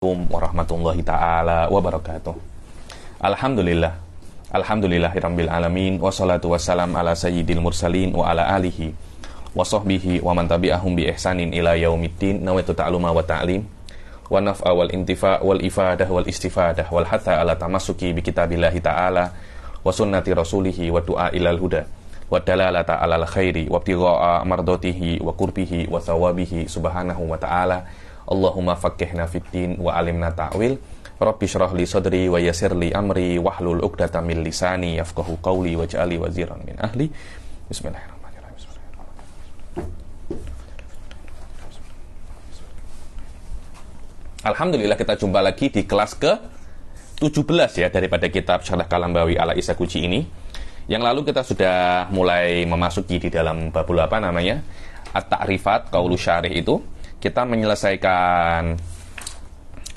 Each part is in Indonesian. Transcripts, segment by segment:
Assalamualaikum warahmatullahi taala wabarakatuh. Alhamdulillahirabbil alamin wassalatu wassalam ala sayyidil mursalin wa ala alihi wa sahbihi wa man tabi'ahum bi ihsanin ila yaumiddin. Nawaitu ta'luma wa ta'lim wa naf'a wal intifa' wal ifadah wal istifadah wal hatha ala tamassuki bi kitabillahi ta'ala wa sunnati rasulihi wa du'a ilal huda wa dalalata alal khairi wa ibtigha'a mardatihi wa qurbihi wa thawabihi subhanahu wa ta'ala. Allahumma faqqihna fiddin wa alimna ta'wil. Rabbi shrah li sadri wa yassir li amri wahlul 'uqdatam min lisani yafqahu qawli waj'alni waziran min ahli. Bismillahirrahmanirrahim. Alhamdulillah, kita jumpa lagi di kelas ke-17 ya daripada kitab Syarah Kalambawi ala Isakuji ini. Yang lalu kita sudah mulai memasuki di dalam babul apa namanya? At-ta'rifat qaulu syarih itu. Kita menyelesaikan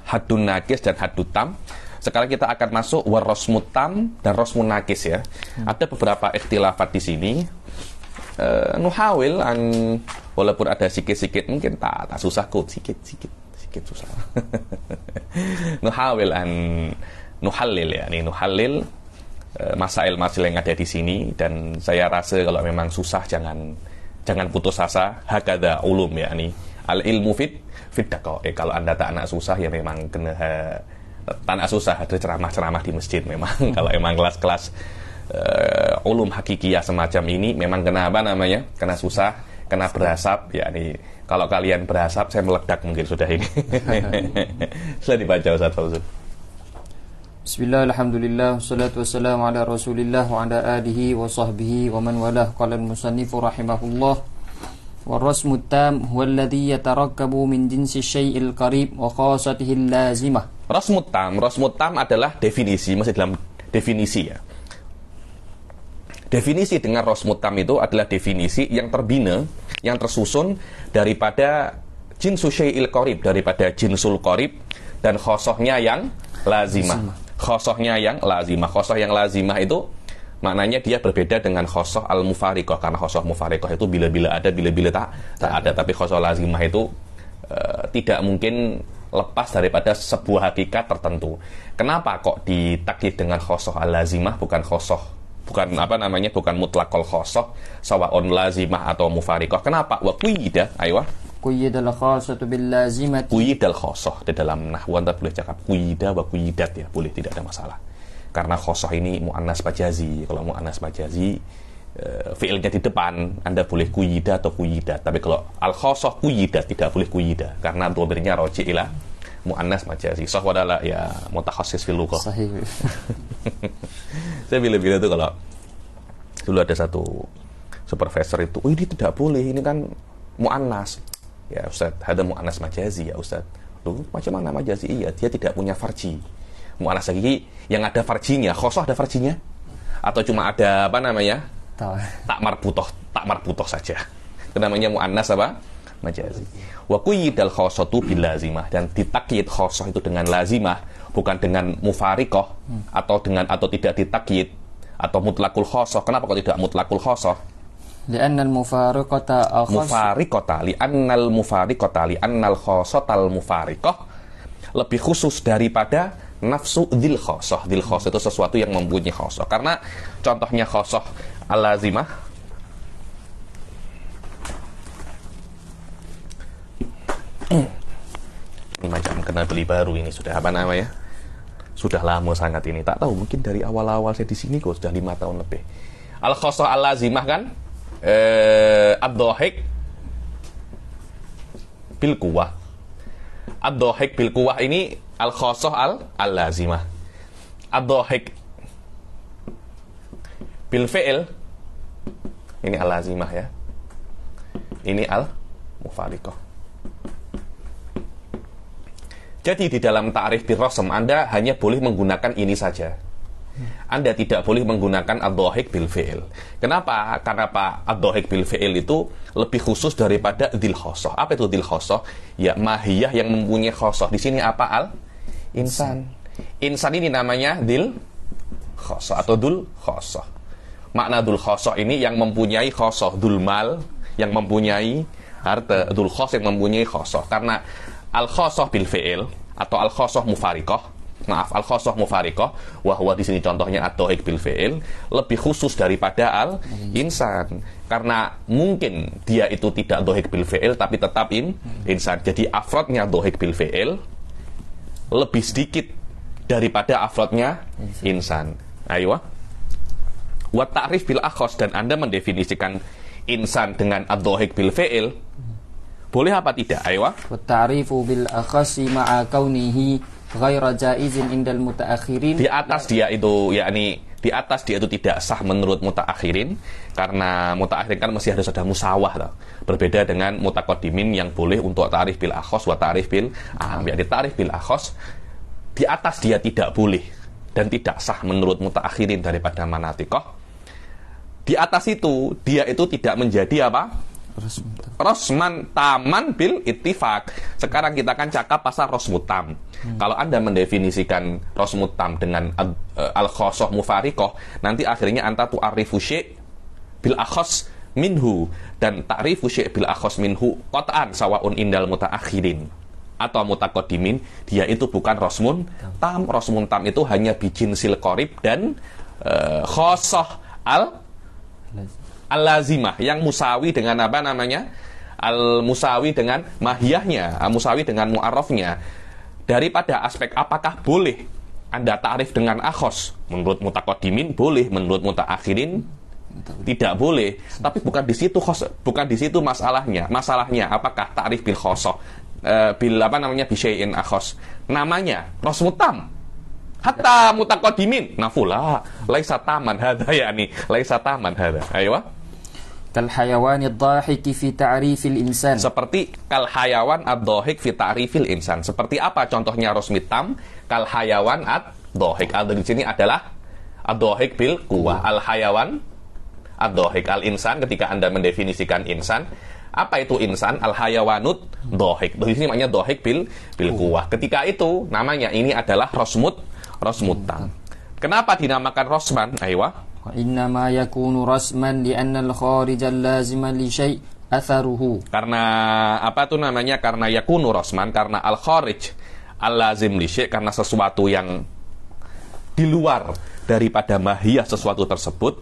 haddun nakis dan haddut tam. Sekarang kita akan masuk warosmut tam dan rosmun nakis ya. Ada beberapa ikhtilafat di sini. Nuhawil an, walaupun ada sikit-sikit mungkin tak susah kok, sikit susah. Nuhawil an nuhallil ya, ini nuhallil masail-masail yang ada di sini, dan saya rasa kalau memang susah jangan putus asa. Hakadha ulum ya, ini al ilmu fit daqaiq. Kalau Anda tak nak susah ya memang kena tak nak susah, ada ceramah-ceramah di masjid memang. Kalau memang kelas-kelas ulum hakikiyah semacam ini memang kena apa namanya? Kena susah, kena berasap ya. Ini kalau kalian berasap saya meledak mungkin sudah ini. Sudah dibaca Ustaz Fauzul. Bismillah, alhamdulillah, wassalatu wassalamu ala rasulillah wa ala alihi wa sahbihi wa man walah. Qala al-musannifu rahimahullah, warasmut tam huwa alladhi yatarakkabu min jinsi syai'il qarib wa khasatihi lazimah. Rasmut tam adalah definisi, masih dalam definisi ya. Definisi dengan rasmut tam itu adalah definisi yang terbina, yang tersusun daripada jinsu syai'il qarib, daripada jinsul qarib, dan khosohnya yang lazimah. Khosohnya yang lazimah. Khosoh yang lazimah itu maknanya dia berbeda dengan khosoh al-mufariqah, karena khosoh mufariqah itu bila-bila ada, bila-bila tak ada. Tapi khosoh lazimah itu tidak mungkin lepas daripada sebuah hakikat tertentu. Kenapa kok ditakyid dengan khosoh al-lazimah, bukan mutlaqul khosoh, sawaun lazimah atau mufariqah? Kenapa? Wa quyida, aywa. Quyidal khasatu bil lazimati. Quyidal khosoh, di dalam nahwu Anda boleh cakap quyida wa quyyidat ya, boleh, tidak ada masalah. Karena khosoh ini mu'annas majazi. Kalau mu'annas majazi fi'ilnya di depan, Anda boleh quyida atau quyyidat. Tapi kalau al-khosoh quyyidat, tidak boleh quyida, karena dhamirnya raji' ila mu'annas majazi. Sahwa adalah ya mutakhassis fil lughah. Sahih. Saya bila-bila itu kalau dulu ada satu supervisor itu, oh ini tidak boleh, ini kan mu'annas. Ya Ustaz, ada mu'annas majazi ya Ustaz. Loh, macam mana majazi? Iya, dia tidak punya farji. Mu'annas lagi yang ada farjinya, khosoh ada farjinya? Atau cuma ada apa namanya? Tak marbutoh saja. Itu namanya mu'annas apa? Majazi. Wa quyidal khosatu bil lazimah, dan ditakyid khosoh itu dengan lazimah, bukan dengan mufariqah, atau tidak ditakyid atau mutlaqul khosoh. Kenapa kok tidak mutlaqul khosoh? Li'annal mufariqata li'annal khosotal mufariqah lebih khusus daripada nafsu dzil khosoh. Dzil khosoh itu sesuatu yang mempunyai khosoh. Karena contohnya khosoh al-lazimah, ini macam kena beli baru ini, sudah apa namanya? Sudah lama sangat ini. Tak tahu, mungkin dari awal-awal saya di sini kok sudah 5 tahun lebih. Al-khosoh al-lazimah kan ad-dhahik bil quwwah. Ad-dhahik bil quwwah ini al-khosoh al-lazimah. Ad-dhahik bil fi'il ini al-lazimah ya. Ini al-mufariqah. Jadi di dalam ta'rif bil rasm Anda hanya boleh menggunakan ini saja. Anda tidak boleh menggunakan ad-dhahik bil fi'il. Kenapa? Karena ad-dhahik bil fi'il itu lebih khusus daripada dzil khosoh. Apa itu dzil khosoh? Ya mahiyah yang mempunyai khosoh. Di sini apa? Al-insan. Insan ini namanya dzil khosoh atau dzul khosoh. Makna dzul khosoh ini yang mempunyai khosoh. Dzul mal yang mempunyai harta, dzul khos yang mempunyai khosoh. Karena al khosoh bil fi'il, atau al-khosoh mufariqah. Maaf, al-khosoh mufariqah, wahwa di sini contohnya ad-dhahik bil fi'il, lebih khusus daripada al-insan. Karena mungkin dia itu tidak dhahik bil fi'il tapi tetap insan. Jadi afrodnya dhahik bil fi'il lebih sedikit daripada afrodnya insan. Ayo. Wa ta'rif bil akhos, dan Anda mendefinisikan insan dengan ad-dhahik bil fi'il, boleh apa tidak? Ayo. Wa ta'rifu bil akhasi ma'a kaunihi ghaira jaizin indal mutaakhirin. Di atas dia itu, yakni di atas dia itu tidak sah menurut mutaakhirin, karena mutaakhirin kan masih harus ada musawah lah. Berbeda dengan mutaqaddimin yang boleh untuk ta'rif bil akhos wa ta'rif bil aham. Ya, di ta'rif bil akhos di atas dia tidak boleh dan tidak sah menurut mutaakhirin daripada manatikoh. Di atas itu dia itu tidak menjadi apa? Rosman taman bil ittifaq. Sekarang kita akan cakap pasal rosmutam. Kalau Anda mendefinisikan rosmutam dengan al-khosoh mufariqoh, nanti akhirnya Anda tu'arifu syai' bil akhos minhu, dan ta'rifu syai' bil akhos minhu qat'an sawaun indal mutaakhirin atau mutaqaddimin, dia itu bukan rosmun tam. Rosmun tam itu hanya bijinsil qorib dan khosoh al-lazimah yang musawi dengan apa namanya? Al-musawi dengan mahiyahnya, musawi dengan mu'arrafnya. Daripada aspek apakah boleh Anda ta'rif dengan akhos, menurut mutaqaddimin boleh, menurut mutaakhirin tidak boleh. Tapi bukan di situ bukan di situ masalahnya. Masalahnya apakah ta'rif bil khosoh bil apa namanya bisyai'in akhos, namanya rosmutam hatta mutaqaddimin nafula laisa taman hadza, yani laisa taman hadza. Ayo. Kal hayawan ad-dhahik fi ta'rifil insan. Seperti kal hayawan ad-dhahik fi ta'rifil insan. Seperti apa contohnya rosmitam? Kal hayawan ad-dhahik. Di sini adalah ad-dhahik bil quwwah. Al hayawan ad-dhahik, al insan ketika Anda mendefinisikan insan. Apa itu insan? Al hayawanut dhahik. Di sini namanya dhahik bil quwwah. Ketika itu namanya ini adalah rosmutam. Kenapa dinamakan rosman? Aywa. Innama yakunu rasman li'anna al-kharij al-laziman li syai' atharuhu. Karena apa itu namanya? Karena yakunu rasman, karena al-kharij al-lazim li syai', karena sesuatu yang di luar daripada mahiyah sesuatu tersebut,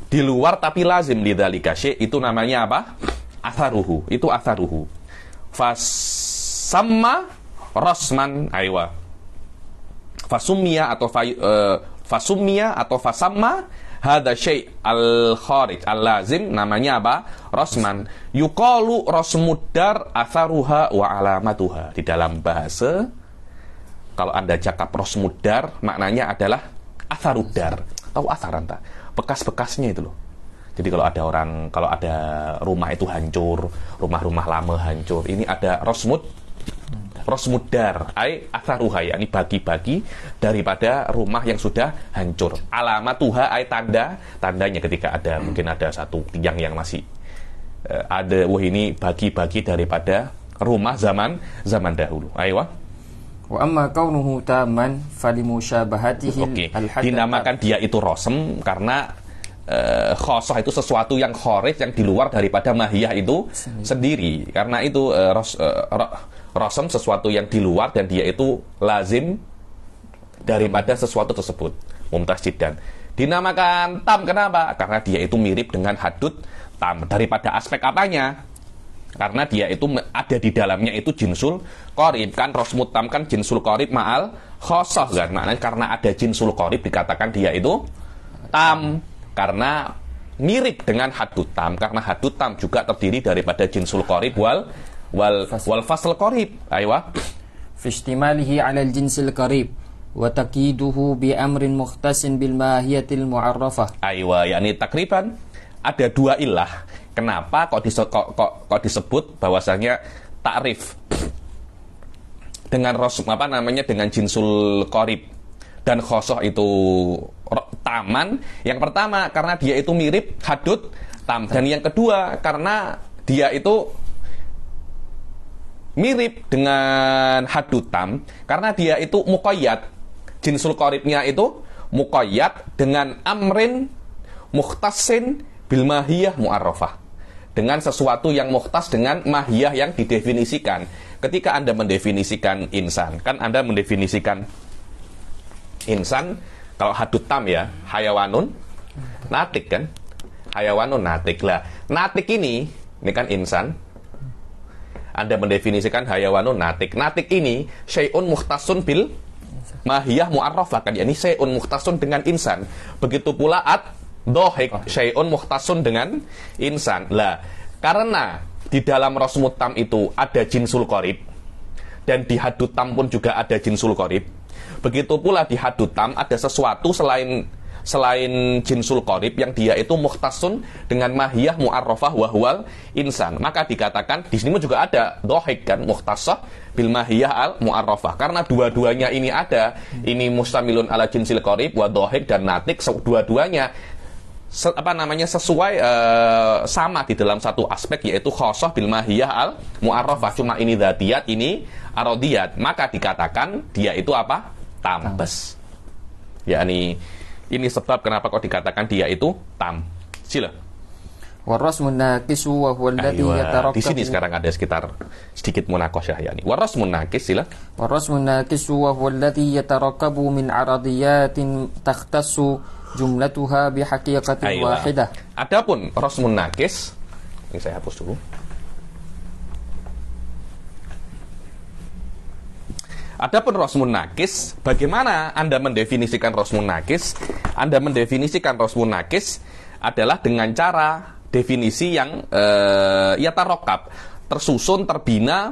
di luar tapi lazim lidzalika syai', itu namanya apa? Atharuhu. Itu atharuhu. Fasamma rasman, aywa. Fasummiya atau fasamma hadza syai' al-kharij al-lazim, namanya apa? Rosman. Yuqalu rosmuddar atharuha wa alamatuha. Di dalam bahasa, kalau Anda cakap rosmuddar, maknanya adalah atharuddar. Tahu atharan tak? Bekas-bekasnya itu loh. Jadi kalau ada rumah itu hancur, rumah-rumah lama hancur, ini ada rosmuddar, atharuha, yakni bagi-bagi daripada rumah yang sudah hancur. Alamatuha, tandanya ketika ada mungkin ada satu tiang yang masih ada, ini bagi-bagi daripada rumah zaman dahulu. Ayo. Wa amma kaunuhu taman falimusyabahatihi al-hadath. Dinamakan dia itu rosem karena khosoh itu sesuatu yang kharij, yang di luar daripada mahiyah itu sendiri. Karena itu rosem sesuatu yang di luar dan dia itu lazim daripada sesuatu tersebut. Mumtazjidan. Dinamakan tam, kenapa? Karena dia itu mirip dengan hadud tam. Daripada aspek apanya? Karena dia itu ada di dalamnya itu jinsul qorib. Kan rosmut tam kan jinsul qorib ma'al khosoh kan? Maknanya karena ada jinsul qorib dikatakan dia itu tam. Karena mirip dengan hadud tam. Karena hadud tam juga terdiri daripada jinsul qorib wal fasl qarib. Aywa. Fi ihtimalihi 'ala al-jinsil qarib wa taqiduhu bi amrin mukhtasin bil mahiyatil mu'arrafah. Aywa, yakni takriban ada dua ilah. Kenapa kok disebut bahwasanya takrif dengan dengan jinsul qarib dan khosoh itu taman? Yang pertama karena dia itu mirip hadud tam, dan yang kedua karena dia itu mirip dengan hadud tam karena dia itu muqayyad. Jinsul qaribnya itu muqayyad dengan amrin mukhtasin bil mahiyah mu'arrafah, dengan sesuatu yang mukhtas dengan mahiyah yang didefinisikan. ketika Anda mendefinisikan insan, kan Anda mendefinisikan insan, kalau hadut tam ya, hayawanun natik kan? Hayawanun natik lah. Natik ini kan insan. Anda mendefinisikan hayawanun natik. Natik ini syai'un mukhtasun bil mahiyah mu'arrafah kan, yakni syai'un mukhtasun dengan insan. Begitu pula ad-dhahik syai'un mukhtasun dengan insan. Lah, karena di dalam rasmut tam itu ada jinsul qarib dan di hadut tam pun juga ada jinsul qarib. Begitu pula di hadut tam ada sesuatu selain jinsul qarib yang dia itu mukhtasun dengan mahiyah mu'arrafah wahwal insan. Maka dikatakan di sini juga ada dhahik kan, mukhtasah bil mahiyah al mu'arrafah. Karena dua-duanya ini ada, ini mustamilun ala jinsil qarib wa dhahik dan natik, dua-duanya sesuai sama di dalam satu aspek, yaitu khosoh bil mahiyah al mu'arrafah. Cuma ini dzatiyat, ini arodiyat. Maka dikatakan dia itu apa? Tambes. Yakni ini sebab kenapa kok dikatakan dia itu tam. Sila. Warasmun naqisu wa huwa alladhi yatarakkabu. Di sini sekarang ada sekitar sedikit munakosyah ya ini. Warasmun naqis, sila. Warasmun naqisu wa huwa alladhi yatarakkabu min aradiyatin takhtassu jumlatuha bihaqiqatin wahidah. Adapun rasmun naqis, ini saya hapus dulu. Adapun rasmun naqis, bagaimana Anda mendefinisikan rasmun naqis? Anda mendefinisikan rasmun naqis adalah dengan cara definisi yang yatarokkab, tersusun, terbina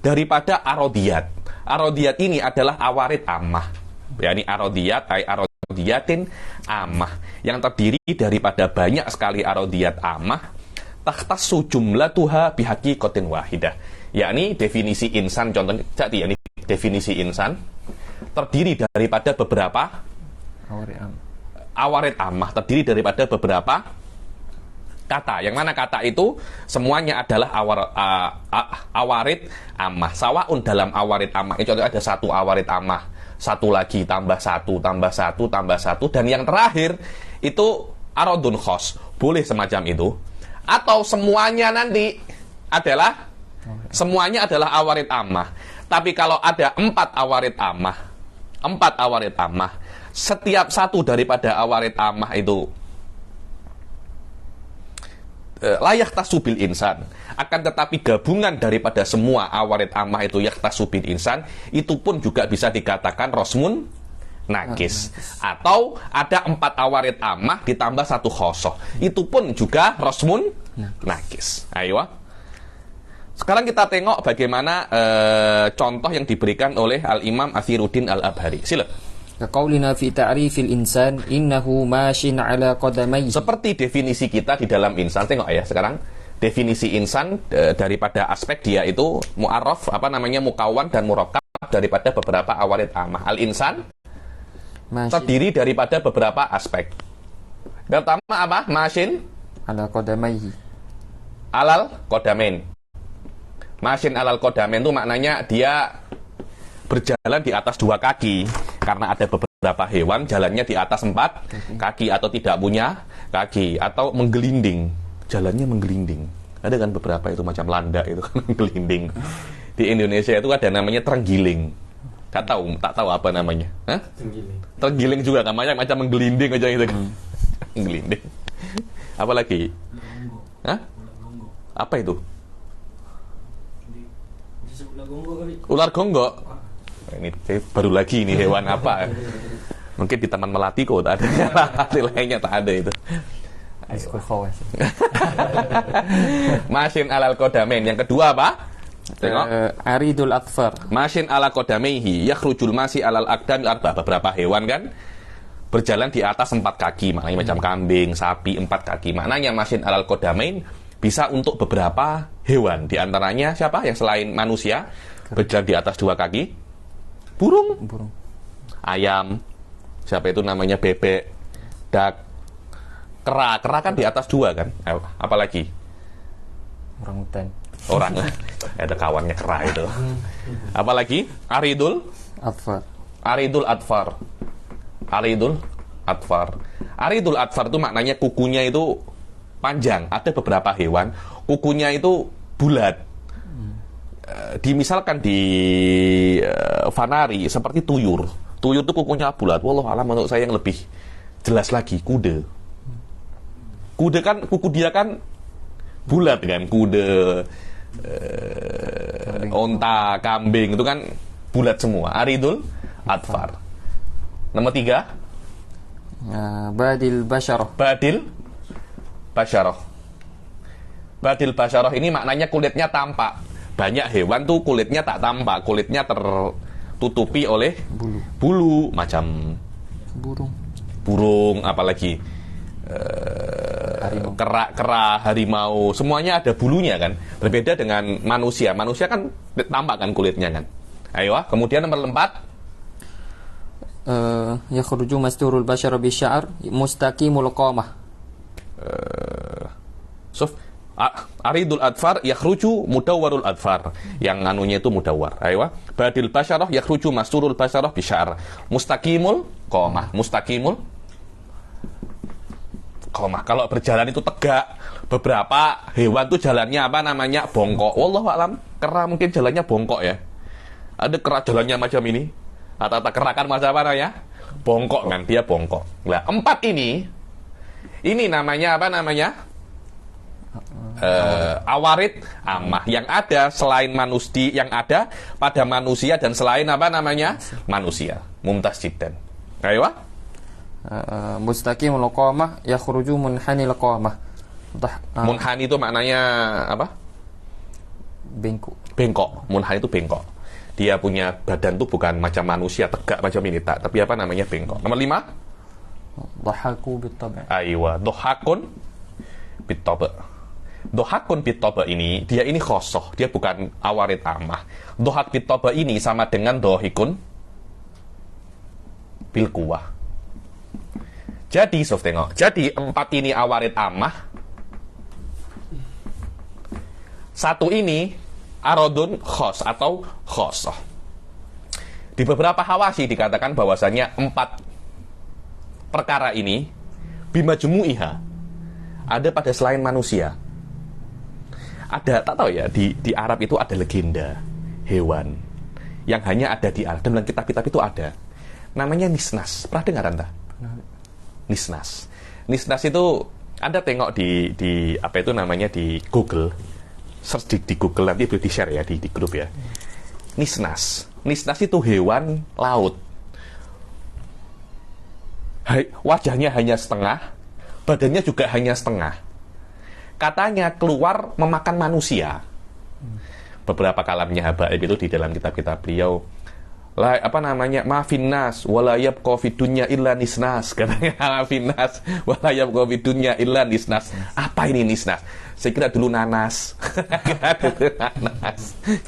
daripada arodiyat. Arodiyat ini adalah awarid ammah. yakni arodiyat ay arodiyatin amah, yang terdiri daripada banyak sekali arodiyat amah, takhtassu jumlatuha bihaqiqatin wahidah, yakni definisi insan. Contohnya jadi yakni definisi insan terdiri daripada beberapa awarid amah, terdiri daripada beberapa kata, yang mana kata itu semuanya adalah awarid amah. Sawaun dalam awarid amah itu ada satu awarid amah, satu lagi tambah satu, tambah satu, tambah satu, dan yang terakhir itu arodun khos, boleh semacam itu. Atau semuanya nanti adalah semuanya adalah awarid amah. Tapi kalau ada empat awarid amah, setiap satu daripada awarid amah itu layak tasubil insan, akan tetapi gabungan daripada semua awarid amah itu yak tasubil insan, itu pun juga bisa dikatakan rosmun nakis. Atau ada empat awarid amah ditambah satu khosoh, itu pun juga rosmun nakis. Ayo, sekarang kita tengok bagaimana contoh yang diberikan oleh Al-Imam Athiruddin Al-Abhari. Sila. Kaqaulina fi ta'rifil insan innahu mashin ala qadamayhi. Seperti definisi kita di dalam insan. Tengok ya sekarang definisi insan daripada aspek dia itu mu'arraf, mukawwan dan murakkab daripada beberapa awarid amah. Al-insan terdiri daripada beberapa aspek. Pertama apa? Mashin ala qadamayhi. Alal qadamain. Mashin alal qadamain itu maknanya dia berjalan di atas dua kaki, karena ada beberapa hewan jalannya di atas empat kaki atau tidak punya kaki, atau menggelinding, jalannya menggelinding. Ada kan beberapa itu macam landak itu kan menggelinding. Di Indonesia itu ada namanya terenggiling. Tak tahu apa namanya. Hah? Terenggiling juga namanya, macam menggelinding aja gitu kan. Menggelinding. Apa lagi? Hah? Apa itu? Ular gonggok. Ini baru lagi ini hewan apa? Mungkin di Taman Melati kok tak ada, lainnya tak ada itu. Mashin alal qadamain. Yang kedua apa? Tengok. Aridul atfar. Mashin ala qadamaihi yakhrujul masi alal aqdami arba. Beberapa hewan kan berjalan di atas empat kaki, maknanya macam kambing, sapi, empat kaki. Maknanya mashin alal qadamain bisa untuk beberapa hewan. Di antaranya siapa? Yang selain manusia berjalan di atas dua kaki? Burung, ayam, siapa itu namanya, bebek, dak, kera kan di atas dua kan? Apalagi? Orangutan. Ada kawannya kera itu. Apalagi? Aridul atfar. Aridul atfar itu maknanya kukunya itu panjang. Ada beberapa hewan kukunya itu bulat. Dimisalkan di Fanari seperti tuyur. Tuyur itu kukunya bulat. Wallahu alam, menurut saya yang lebih jelas lagi kuda. Kuda kan kuku dia kan bulat kan, kuda, onta, kambing itu kan bulat semua. Aridul adfar. Nomor 3, badil basyarah. badil basyarah. Badil basyarah ini maknanya kulitnya tampak. Banyak hewan tuh kulitnya tak tampak, kulitnya tertutupi oleh bulu macam burung, apalagi kera, harimau, semuanya ada bulunya kan. Berbeda dengan manusia. Manusia kan tampak kan kulitnya kan. Ayo, kemudian nomor 4, yakhruju masturul basyara bisya'ar mustaqimul qamah. Aridul adfar yakhruju mudawwarul adfar. Yang anunya itu mudawwar. Ayo, badil basyarah yakhruju masturul basyarah bisya'ar mustaqimul qamah. Mustaqimul qamah. Kalau berjalan itu tegak. Beberapa hewan tuh jalannya apa namanya? Bongkok. Wallahu alam, kera mungkin jalannya bongkok ya. Ada kera jalannya macam ini. Atau kera kan macam apa ya? Bongkok kan, dia bongkok. Nah, 4 ini namanya apa namanya? Awarid amah, yang ada selain manusia, yang ada pada manusia dan selain apa namanya? Manusia. Mumtaz jiddan. Ayo. Mustaqimul qamah yakhruju munhanil qamah. Munhani itu maknanya apa? Bengkok. Munhani itu bengkok. Dia punya badan tuh bukan macam manusia tegak macam ini tak, tapi apa namanya? Bengkok. Nomor 5, dhahaku bit-taba'. Aywa, dhahakun bit-taba'. Dhahakun bit-taba' ini, dia ini khosoh, dia bukan awarid amah. Dhahak bit-taba' ini sama dengan dhahikun bil quwah. Jadi, sof tengok. Jadi 4 ini awarid amah. 1 ini aradun khos atau khosoh. Di beberapa hawasi dikatakan bahwasanya 4 perkara ini bimajmu'iha ada pada selain manusia. Ada, tak tahu ya, di Arab itu ada legenda hewan yang hanya ada di Arab, dan dalam kitab-kitab itu ada. Namanya nisnas. Pernah dengar Anda? Nisnas. Nisnas itu Anda tengok di apa itu namanya di Google. Search di Google, nanti boleh di-share ya di grup ya. Nisnas. Nisnas itu hewan laut. Wajahnya hanya setengah, badannya juga hanya setengah. Katanya keluar memakan manusia. Beberapa kalamnya Habaib itu di dalam kitab-kitab beliau, apa namanya, mafinnas walayab kofidunya illa nisnas, katanya mafinnas walayab kofidunya illa nisnas. Apa ini nisnas? Saya kira dulu nanas.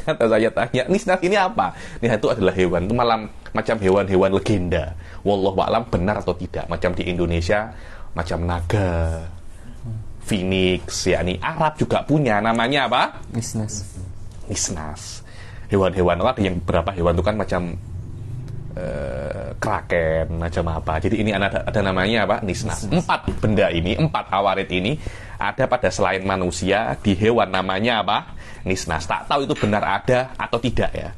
Kata saya tanya, nisnas ini apa? Nisnas itu adalah hewan, itu malam macam hewan-hewan legenda. Wallahu a'lam benar atau tidak. Macam di Indonesia, macam naga, phoenix, yakni Arab juga punya, namanya apa? Nisnas. Hewan-hewan, ada yang berapa hewan itu kan macam kraken, macam apa. Jadi ini ada namanya apa? Nisnas. 4 benda ini, 4 awarid ini ada pada selain manusia, di hewan namanya apa? Nisnas. Tak tahu itu benar ada atau tidak ya.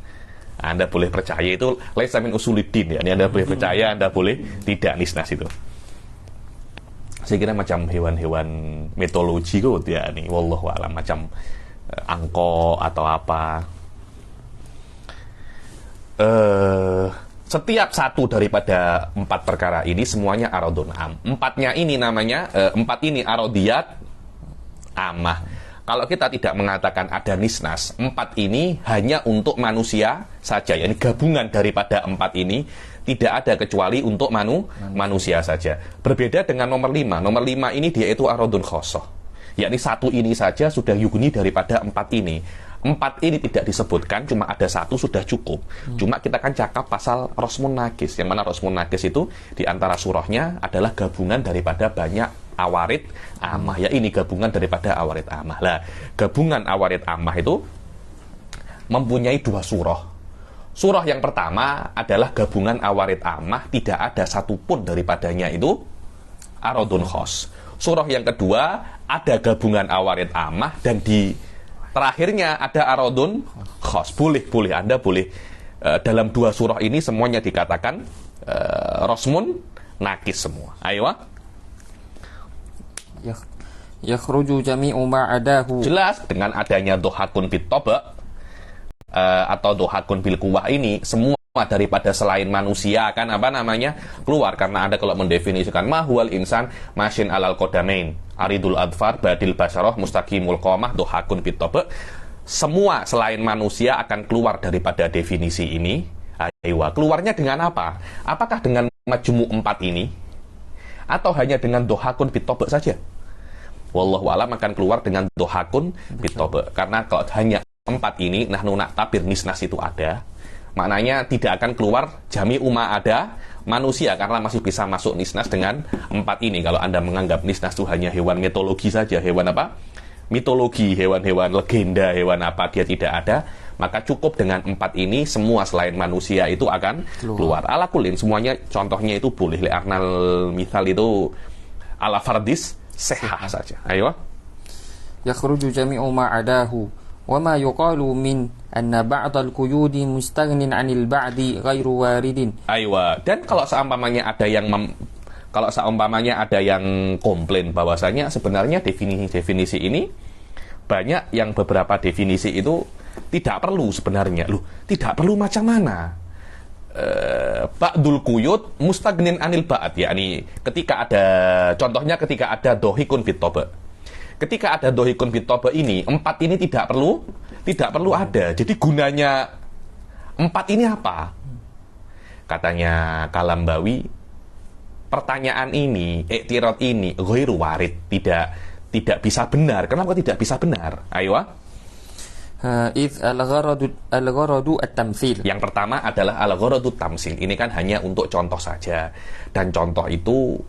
Anda boleh percaya itu laisa min usuliddin ya. Ini Anda boleh percaya, Anda boleh tidak nisnas itu. Saya kira macam hewan-hewan mitologi kok ya nih, wallahu a'lam, macam angko atau apa. Setiap satu daripada 4 perkara ini semuanya aradun am. 4-nya ini namanya 4 ini aradiyat amah. Kalau kita tidak mengatakan ada nisnas, 4 ini hanya untuk manusia saja. Yani gabungan daripada 4 ini tidak ada kecuali untuk manusia saja. Berbeda dengan nomor 5. Nomor 5 ini dia itu aradun khosoh. Yakni 1 ini saja sudah yugni daripada 4 ini. 4 ini tidak disebutkan, cuma ada 1 sudah cukup. Cuma kita kan cakap pasal Rosmun Nagis, yang mana Rosmun Nagis itu di antara surahnya adalah gabungan daripada banyak awarid amah. Ya ini gabungan daripada awarid amah. Lah, gabungan awarid amah itu mempunyai 2 surah. Surah yang pertama adalah gabungan awarid amah, tidak ada satupun daripadanya itu aradun khos. Surah yang kedua ada gabungan awarid amah dan di terakhirnya ada aradun khas. Boleh Anda boleh dalam dua surah ini semuanya dikatakan rosmun nakis semua. Ayo. Yakhruju jami'u ma'adahu. Jelas dengan adanya dohakun bit toba atau dohakun bil kuwah ini, semua daripada selain manusia kan keluar. Karena Anda kalau mendefinisikan mahwal insan masyin alal qadamain aridul adfar badil basaroh mustaqimul qomah dohakun bit toba, semua selain manusia akan keluar daripada definisi ini. Ayo, keluarnya dengan apa? Apakah dengan majmu' 4 ini atau hanya dengan dohakun bit toba saja? Wallahu a'lam akan keluar dengan dohakun bit toba. Karena kalau hanya 4 ini, nahnu na'tabir nisnas itu ada, maknanya tidak akan keluar jami umma ada manusia, karena masih bisa masuk nisnas dengan 4 ini. Kalau Anda menganggap nisnas itu hanya hewan mitologi saja, hewan mitologi, hewan-hewan legenda, hewan dia tidak ada, maka cukup dengan 4 ini, semua selain manusia itu akan keluar. Ala kulin, semuanya contohnya itu boleh. Li'arnal mithal itu ala fardis sehah saja. Ayo. Yakhruju jami'u ma'adahu wa ma yuqalu min anna ba'dal quyudi mustaghnin 'anil ba'di ghairu waridin. Ayo. Dan kalau seumpamanya ada yang komplain bahwasanya sebenarnya definisi ini banyak yang beberapa definisi itu tidak perlu sebenarnya. Tidak perlu macam mana? Ba'dul quyud mustaghnin anil ba'd, yakni ketika ada dohikun fit toba. Ketika ada dohikun fit toba ini, 4 ini tidak perlu ada. Jadi gunanya 4 ini apa? Katanya Kalambawi, pertanyaan ini, iktirad ini ghairu warid, tidak bisa benar. Kenapa tidak bisa benar? Ayo. Al-gharadu at-tamthil. Yang pertama adalah al-gharadu tamsil. Ini kan hanya untuk contoh saja. Dan contoh itu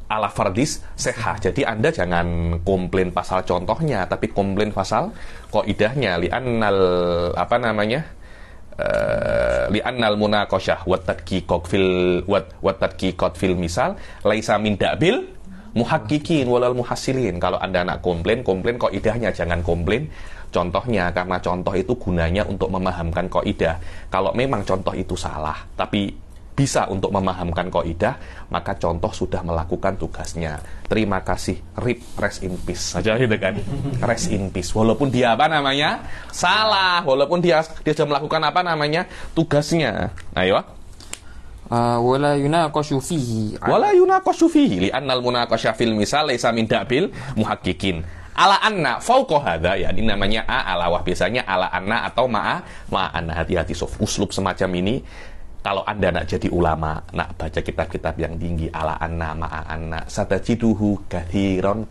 ala fardis sehah. Jadi Anda jangan komplain pasal contohnya, tapi komplain pasal qaidahnya. Li'annal munaqasyah wa tadqiq fil misal laisa min da'bil muhaqqiqin walal muhassilin. Kalau Anda nak komplain qaidahnya, jangan komplain contohnya, karena contoh itu gunanya untuk memahamkan kaidah. Kalau memang contoh itu salah tapi bisa untuk memahamkan kaidah, maka contoh sudah melakukan tugasnya. Terima kasih, RIP, rest in peace saja gitu kan. Rest in peace, walaupun dia salah, walaupun dia sudah melakukan tugasnya. Ayo. Wala yunaqashu fihi li'annal munaqasyah fil misal laisa min da'bil muhaqqiqin. Ala anna fauqa hadza, ya ini namanya alawah, biasanya ala anna atau ma'a anna. Hati-hati uslub semacam ini kalau Anda nak jadi ulama, nak baca kitab-kitab yang tinggi, ala anna ma'a anna satajiduhu kathiron.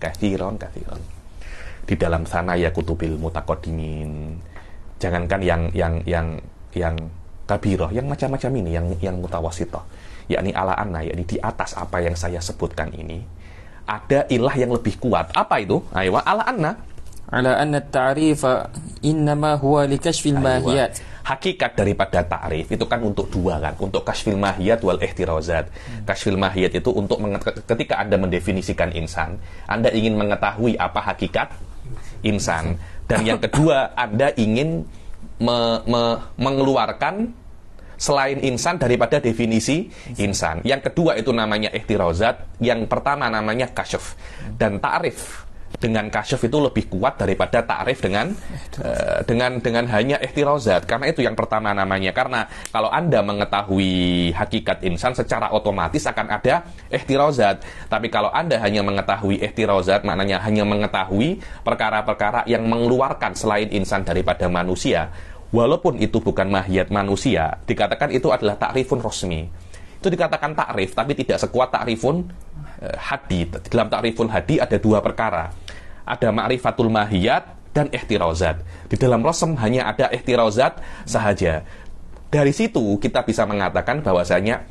Di dalam sana ya kutubil mutaqaddimin. Jangankan yang kabiroh, yang macam-macam ini, yang mutawasithah, yakni ala anna, yakni di atas apa yang saya sebutkan ini ada ilah yang lebih kuat. Apa itu? Ayo, ala anna at-ta'rifa innama huwa likashfil mahiyat. Hakikat daripada ta'rif itu kan untuk dua kan, untuk kashfil mahiyat wal ihtirazat. Kashfil mahiyat itu untuk ketika Anda mendefinisikan insan, Anda ingin mengetahui apa hakikat insan. Dan yang kedua, Anda ingin mengeluarkan selain insan daripada definisi insan. Yang kedua itu namanya ihtirazat, yang pertama namanya kasyf. Dan ta'rif dengan kasyf itu lebih kuat daripada ta'rif dengan hanya ihtirazat. Karena itu yang pertama namanya. Karena kalau Anda mengetahui hakikat insan, secara otomatis akan ada ihtirazat. Tapi kalau Anda hanya mengetahui ihtirazat, maknanya hanya mengetahui perkara-perkara yang mengeluarkan selain insan daripada manusia, walaupun itu bukan mahiyat manusia, dikatakan itu adalah ta'rifun rosmi. Itu dikatakan ta'rif, tapi tidak sekuat ta'rifun hadi. Dalam ta'rifun hadi ada dua perkara. Ada ma'rifatul mahiyat dan ihtirazat. Di dalam rosm hanya ada ihtirazat sahaja. Dari situ kita bisa mengatakan bahwasanya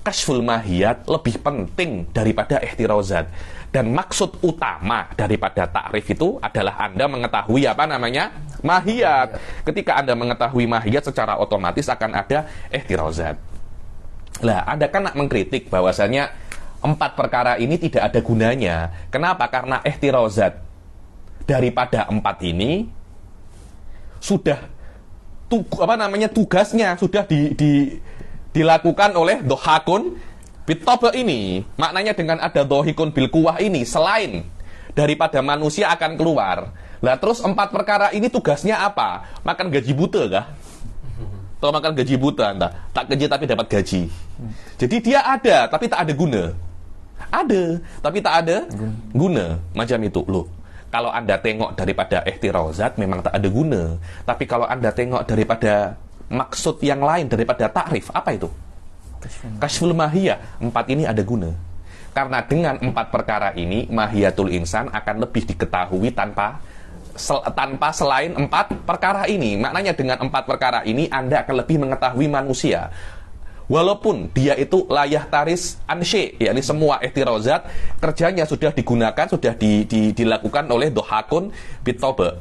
kashful mahiyat lebih penting daripada ihtirazat. Dan maksud utama daripada ta'rif itu adalah Anda mengetahui mahiyat. Ketika Anda mengetahui mahiyat, secara otomatis akan ada ihtirazat. Lah, Anda kan nak mengkritik bahwasanya 4 perkara ini tidak ada gunanya. Kenapa? Karena ihtirazat daripada 4 ini sudah tugasnya sudah dilakukan oleh dohakun bitoba ini. Maknanya dengan ada dohikun bil kuwah ini, selain daripada manusia akan keluar. Lah terus 4 perkara ini tugasnya apa? Makan gaji buta kah? Atau makan gaji buta, entah tak kerja tapi dapat gaji. Jadi dia ada tapi tak ada guna. Ada tapi tak ada guna. Macam itu loh. Kalau Anda tengok daripada ihtirozat memang tak ada guna. Tapi kalau Anda tengok daripada maksud yang lain daripada takrif, apa itu? Kashful mahiyah. 4 ini ada guna. Karena dengan 4 perkara ini mahiyatul insan akan lebih diketahui tanpa selain 4 perkara ini. Maknanya dengan 4 perkara ini Anda akan lebih mengetahui manusia. Walaupun dia itu layah taris ansyi, yakni semua ihtirozat kerjanya sudah digunakan, sudah dilakukan oleh dohakun bitoba.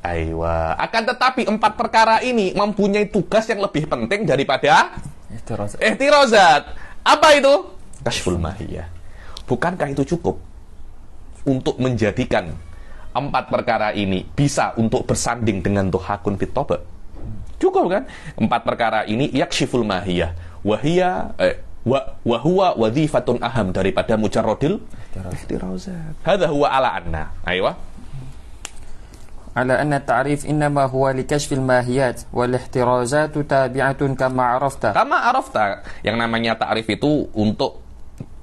Aywa. Akan tetapi 4 perkara ini mempunyai tugas yang lebih penting daripada ihtirozat. Apa itu? Kashful mahiyah. Bukankah itu cukup untuk menjadikan 4 perkara ini bisa untuk bersanding dengan dohakun bitoba? Cukup kan? 4 perkara ini yakshiful mahiyah wahiyya wa huwa wadhifatun aham daripada mujarrodil ihtirozat. Hadha huwa ala anna. Aywa. Ala anna ta'rif innama huwa likashfil mahiyat wal ihtirozatu tabi'atun kama arafta. Kama arafta. Yang namanya ta'rif itu untuk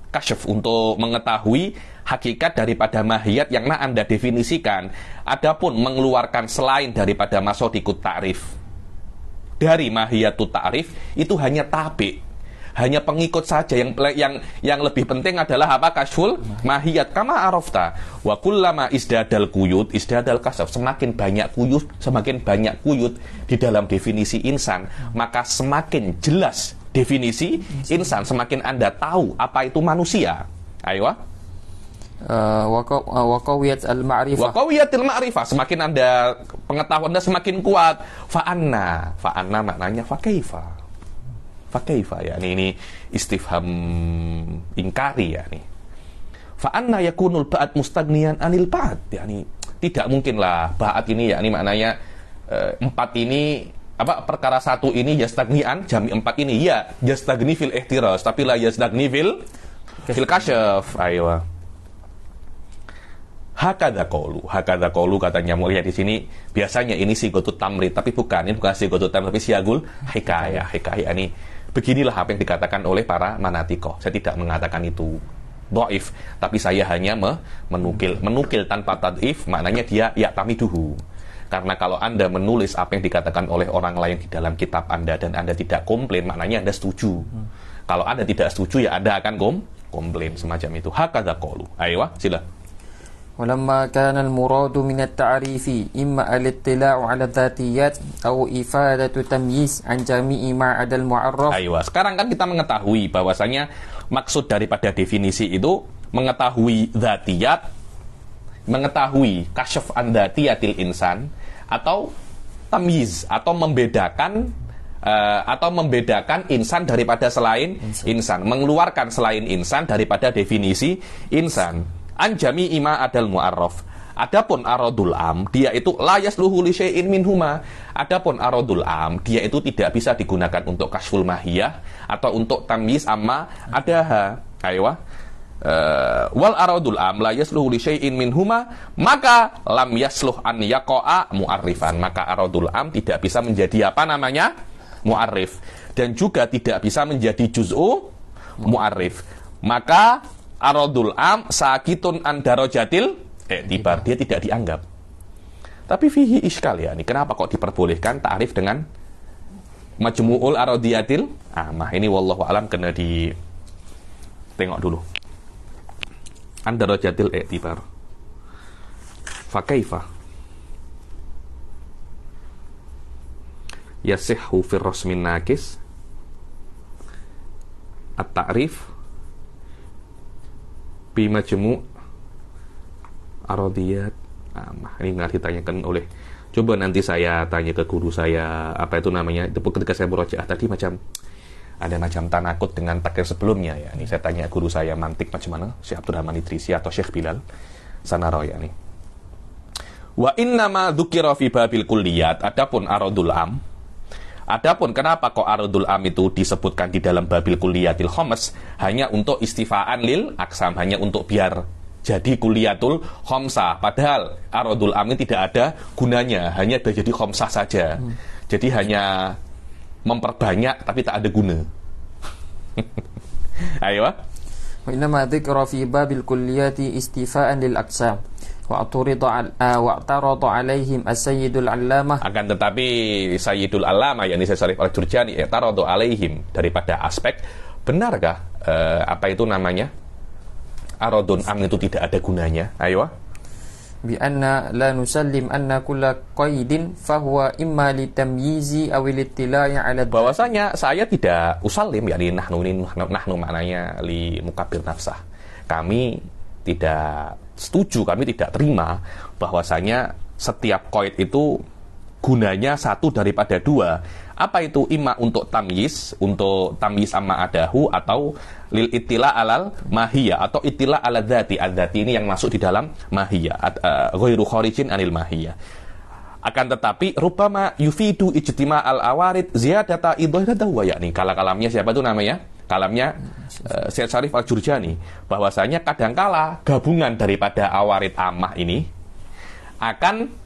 kasyaf, untuk mengetahui hakikat daripada mahiyat yang Anda definisikan. Adapun mengeluarkan selain daripada masodikut ta'rif dari mahiyatut ta'rif itu hanya tabi, hanya pengikut saja. Yang lebih penting adalah apa? Kasyful mahiyat. Kama arafta wa kullama isdadal kasaf. Semakin banyak kuyut di dalam definisi insan, maka semakin jelas definisi insan, semakin Anda tahu apa itu manusia. Ayo. Waqawiyat al-ma'rifah. Semakin Anda pengetahuan Anda semakin kuat. Fa'anna maknanya fakaifa. Ya, ini istifham ingkari ya nih. Fa'anna yakunul ba'at mustagniyan anil ba'at. Yani tidak mungkinlah ba'at ini, yakni maknanya 4 ini perkara 1 ini yastagnian, jami 4 ini ya yastagni fil ihtiraz tapi la yastagni fil kasyaf. Ayo. Hakadha qaulu katanya mulia di sini. Biasanya ini sigotut tamrid, tapi ini bukan sigotut tamrid, tapi siagul hikayah. Ini beginilah apa yang dikatakan oleh para manatikoh. Saya tidak mengatakan itu dhaif, tapi saya hanya menukil tanpa tad'if, maknanya dia ya'tamiduhu. Karena kalau Anda menulis apa yang dikatakan oleh orang lain di dalam kitab Anda dan Anda tidak komplain, maknanya Anda setuju. Kalau Anda tidak setuju, ya Anda akan komplain semacam itu. Hakadha qaulu. Ayo, sila. ولما كان المراد من التعريف إما الاطلاع على الذاتيات أو إفادة تمييز عن جميع ما عدا المعرف. Ayo, sekarang kan kita mengetahui bahwasanya maksud daripada definisi itu mengetahui dzatiyat, mengetahui kasyaf an dzatiyatil insan, atau tamyiz, atau membedakan insan daripada selain insan, mengeluarkan selain insan daripada definisi insan. Anjami ima adal mu'arraf. Adapun aradul am, dia itu la yasluhu li syai'in minhuma. Adapun aradul am, dia itu tidak bisa digunakan untuk kasful mahiyah atau untuk tamyiz amma adaha. Aywa. Wal aradul am la yasluhu li syai'in minhuma, maka lam yasluh an yaqa'a mu'arrifan. Maka aradul am tidak bisa menjadi apa namanya? Mu'arrif. Dan juga tidak bisa menjadi juz'u mu'arrif. Maka aradul am sakitun an darajatil i'tibar, dia tidak dianggap. Tapi fihi iskal ya, nih kenapa kok diperbolehkan ta'rif dengan majmu'ul aradiyatil amah? Ini wallahu alam kena di tengok dulu. An darajatil i'tibar. Fa kaifa yasihhu fi rasmin nakis at-ta'rif bi majmu' aradiyat amah. Ini nggak ditanyakan oleh, coba nanti saya tanya ke guru saya apa itu namanya. Ketika saya murojaah tadi macam ada macam tanakut dengan takdir sebelumnya ya. Ini saya tanya guru saya mantik macam mana, Syekh Abdurrahman Idrisi atau Syekh Bilal Sanaro ya nih. Wa innama dzukira fi babil kulliyat. Adapun aradul am. Adapun kenapa kok aradul am itu disebutkan di dalam babil kulliyatil khams, hanya untuk istifaan lil aksam, hanya untuk biar jadi kulliyatul khamsah. Padahal aradul am ini tidak ada gunanya, hanya jadi khamsah saja. Jadi hanya memperbanyak tapi tak ada guna. Ayo. Wa innama dzikra fi babil kulliyati istifaan lil aqsam wa atarada alaihim as-sayyidul allamah. Akan tetapi Sayyidul Allamah yakni Syekh Syarif Al-Jurjani tarada alaihim, daripada aspek benarkah apa itu namanya aradun am itu tidak ada gunanya. Ayo. Bi anna la nusallim anna kulla qaidin fahuwa imma litamyizi aw littila'i ala, bahwasanya saya tidak usallim, yakni nahnu maknanya li mukabbir nafsah. Kami tidak setuju, kami tidak terima bahwasanya setiap qaid itu gunanya satu daripada dua. Apa itu? Imma untuk tamyiz amma adahu, atau lil ittila alal mahiyah, atau ittila ala dzati. Adzati ini yang masuk di dalam mahiyah, ghairu kharijin anil mahiyah. Akan tetapi rubama yufidu ijtima al awarid ziyadata idhahatahu, yakni kalamnya siapa itu namanya? Kalamnya Syekh Syarif Al-Jurjani, bahwasanya kadangkala gabungan daripada awarid ammah ini akan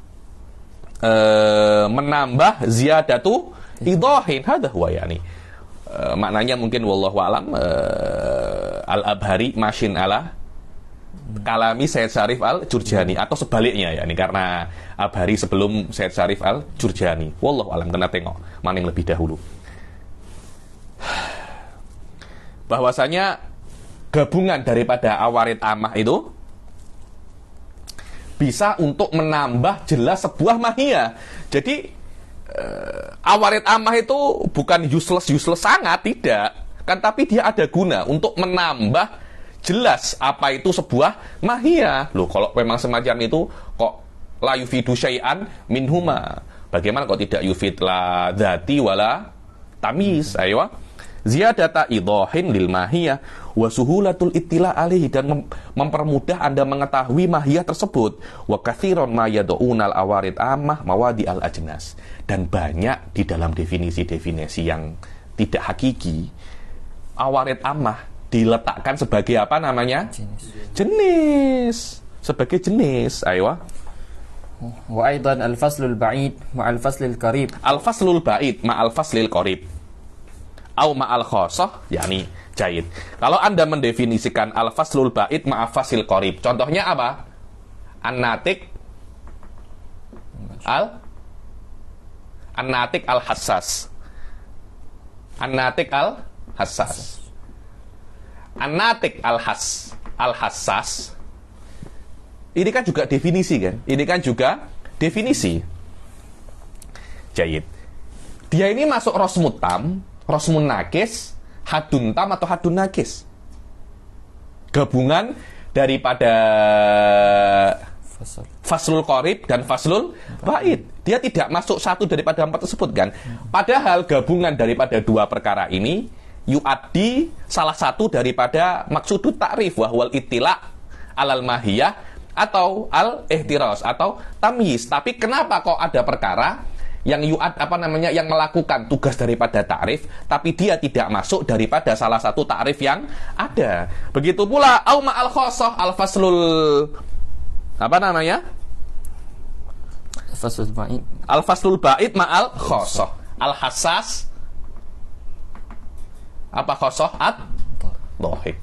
menambah ziyadatu idahin, hadha huwa, yakni maknanya mungkin wallahu alam Al-Abhari masyin ala kalami Syekh Syarif Al-Jurjani, atau sebaliknya, yakni karena Abhari sebelum Syekh Syarif Al-Jurjani. Wallahu alam, kena tengok mana yang lebih dahulu. Bahwasanya gabungan daripada awarid amah itu bisa untuk menambah jelas sebuah mahiyah. Jadi awarid amah itu bukan useless sangat, tidak kan, tapi dia ada guna untuk menambah jelas apa itu sebuah mahiyah. Loh, kalau memang semacam itu kok la yufidu syai'an minhuma, bagaimana kok tidak yufid la dzati wala tamyiz? Ayo, ziyadata idahin lil mahiyah wa suhulatul ittila alaihi, dan mempermudah Anda mengetahui mahiyah tersebut. Wa katsiran ma yad'unal awarid ammah mawadi al ajnas, dan banyak di dalam definisi-definisi yang tidak hakiki awarid ammah diletakkan sebagai apa namanya? Jenis. Sebagai jenis. Ayo. Wa aidan al-faslul ba'id ma al-faslil qarib. Al-faslul ba'id ma al-faslil qarib. Au ma'al khosoh, yakni jahid. Kalau Anda mendefinisikan al-faslul ba'id ma'a fasil qarib, contohnya apa? An-natik al-hassas. An-natik al-hassas. An-natik al-hassas. Ini kan juga definisi kan? Ini kan juga definisi. Jahid. Dia ini masuk rosmut tam, rosmun nakis, hadun tam atau hadun nakis. Gabungan daripada faslul qarib dan faslul ba'id. Dia tidak masuk satu daripada empat tersebut kan. Padahal gabungan daripada dua perkara ini yu'addi salah satu daripada maksudut ta'rif wahwal ittila alal mahiyah atau al-ihtiras atau tamyiz. Tapi kenapa kok ada perkara yang yang melakukan tugas daripada ta'rif, tapi dia tidak masuk daripada salah satu ta'rif yang ada. Begitu pula au ma'al khosoh al-faslul Faslul ba'id. Al-faslul ba'id ma'al khosoh. Al-hassas apa khosoh? Ad-dhahik.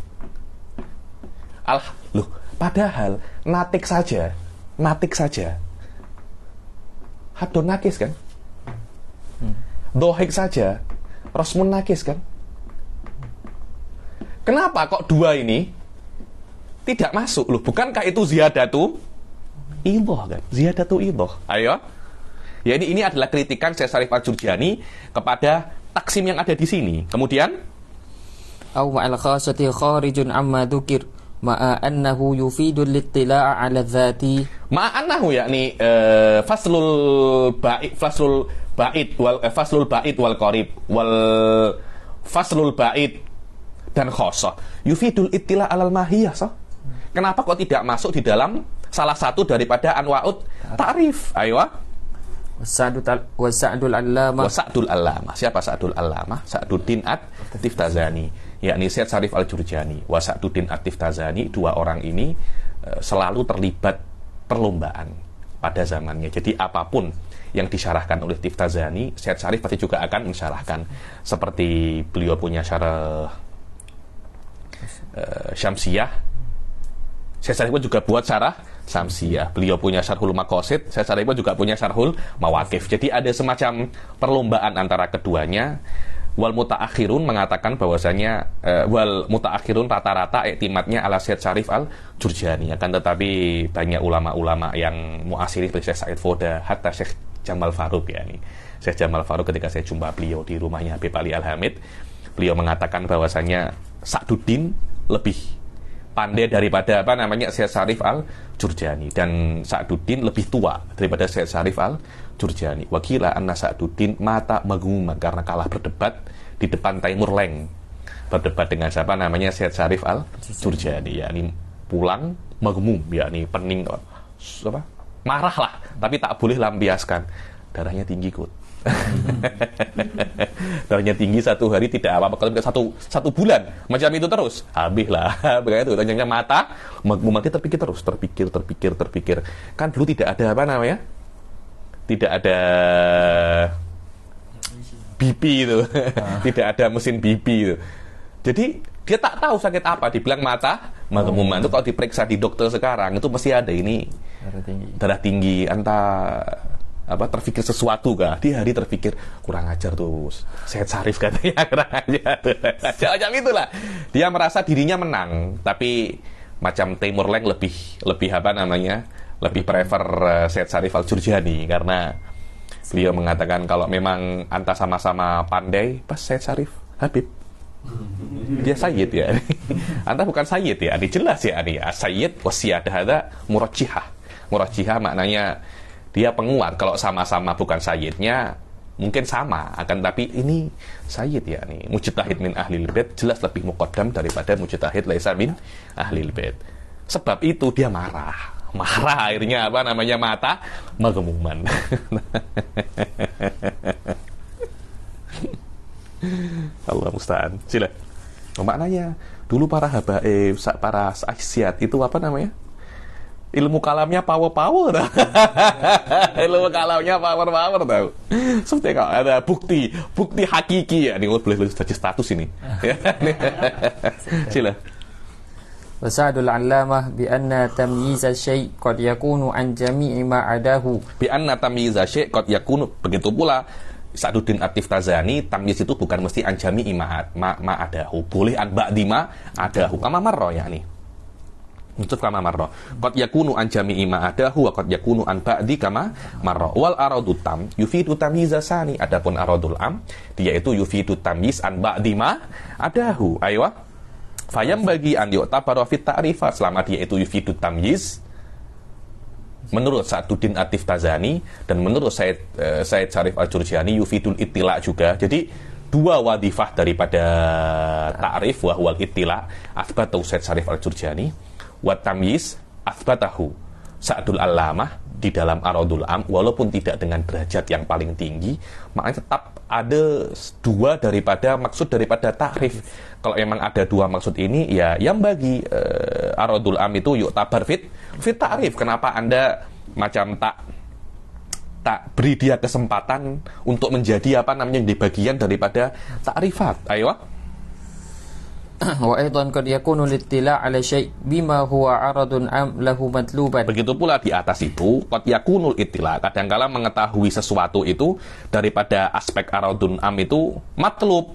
Loh, padahal natik saja hadun nakis kan? Dohik saja rosmun nakis kan? Kenapa kok dua ini tidak masuk? Loh, bukankah itu ziyadatu idoh kan? Ziyadatu idoh. Ayo. Ya, ini adalah kritikan Syekh Syarif Al-Jurjani kepada taksim yang ada di sini. Kemudian Aw ma'al khasati kharijun amma dzukir ma'a annahu yufidul littila'a 'ala dzati. Ma'a annahu, yakni faslul ba'id wal qarib wal faslul ba'id dan khosoh yufidul ittila' 'alal mahiyah. Kenapa kok tidak masuk di dalam salah satu daripada anwa'ud ta'rif. Aywa. Wasa'dul Allamah. Wasa'dul Allamah. Siapa Sa'dul Allamah? Sa'duddin At-Tiftazani, yakni Syekh Syarif Al-Jurjani. Sa'duddin At-Tiftazani, dua orang ini selalu terlibat perlombaan pada zamannya. Jadi apapun yang disyarahkan oleh Tiftazani, Syekh Syarif pasti juga akan mensyarahkan. Seperti beliau punya syarah Syamsiyah, Syekh Syarif pun juga buat syarah Syamsiyah. Beliau punya Syarhul Maqasid, Syekh Syarif pun juga punya Syarhul Mawaqif. Jadi ada semacam perlombaan antara keduanya. Wal mutaakhirun mengatakan bahwasanya wal mutaakhirun rata-rata iktimadnya ala Syekh Syarif Al-Jurjani. Akan tetapi banyak ulama-ulama yang muasiri seperti Syekh Said Foda, hatta Syekh Jamal Faruq, ya ini Syekh Jamal Faruq, ketika saya jumpa beliau di rumahnya Habib Ali Al-Hamid, beliau mengatakan bahwasanya Sa'duddin lebih pandai daripada Syekh Syarif Al-Jurjani, dan Sa'duddin lebih tua daripada Syekh Syarif Al-Jurjani. Wakila anna Sa'duddin mata magmuman, karena kalah berdebat di depan Taimur Leng, berdebat dengan Syekh Syarif Al-Jurjani, yakni pulang magmum, yakni pening marah lah, tapi tak boleh lampiaskan. Darahnya tinggi kok. Darahnya tinggi satu hari tidak apa-apa, kalau satu bulan macam itu terus habis lah. Begitu, tanyanya mata mati, terpikir terus, terpikir. Kan dulu tidak ada tidak ada BP itu, tidak ada mesin BP itu. Jadi dia tak tahu sakit apa, dibilang mata magmuman. Itu kalau diperiksa di dokter sekarang itu pasti ada ini darah tinggi, terpikir sesuatu kah? Di hari terpikir kurang ajar tuh Syekh Syarif katanya, kurang ajar. Macam itulah. Dia merasa dirinya menang, tapi macam Taimur Leng lebih lebih prefer Syekh Syarif Al-Jurjani, karena beliau mengatakan kalau memang anta sama-sama pandai, pas Syekh Syarif Habib, dia sayyid ya. Anta bukan sayyid ya, ini jelas ya, ini sayyid wasiyadah ada murajjihah maknanya dia penguat. Kalau sama-sama bukan sayyidnya mungkin sama, akan tapi ini sayyid ya, nih mujtahid min ahlil bait jelas lebih muqaddam daripada mujtahid laisa min ahlil bait. Sebab itu dia marah akhirnya mata magmuman. Allah musta'an. Sila. Maknanya dulu para habaib, para saksiat itu ilmu kalamnya power ilmu kalamnya power tahu. Seperti kalau ada bukti hakiki ya, ini boleh jadi status ini. Sila. Wasa'dul Allamah bi anna tamyiz asy-syai' qad yakunu an jami'i ma adahu. Bi anna tamyiz asy-syai' qad yakunu, begitu pula Sa'duddin At-Tiftazani, tamyiz itu bukan mesti an jami'i ma adahu, boleh an ba'di ma adahu, kama marra yakni. Untuk kama marra. Qad yakunu an jami'i ma adahu wa qad yakunu an ba'di kama marra. Wal aradut tam yufidu tamyiz asani. Adapun aradul am, dia itu yufidu tamyiz an ba'di ma adahu. Aywa. Fayam bagi an yu'tabaru fit ta'rifat, selama dia itu yufidu tamyiz menurut Sa'duddin At-Tiftazani dan menurut Syekh Syarif Al-Jurjani yufidul ittila juga. Jadi dua wadifah daripada ta'rif wa huwal ittila athbatahu Syekh Syarif Al-Jurjani wa tamyiz athbatahu Sa'dul Allamah di dalam Aradul Am, walaupun tidak dengan derajat yang paling tinggi, makanya tetap ada dua maksud daripada ta'rif. Kalau memang ada dua maksud ini, ya yang bagi Aradul Am itu yuk tabar fit ta'rif. Kenapa Anda macam tak beri dia kesempatan untuk menjadi di bagian daripada ta'rifat? Ayo. Wa aidan qad yakunu littila' ala syai' bima huwa aradun am lahu matluban. Begitu pula di atas itu qad yakunul ittila', kadangkala mengetahui sesuatu itu daripada aspek aradun am itu matlub,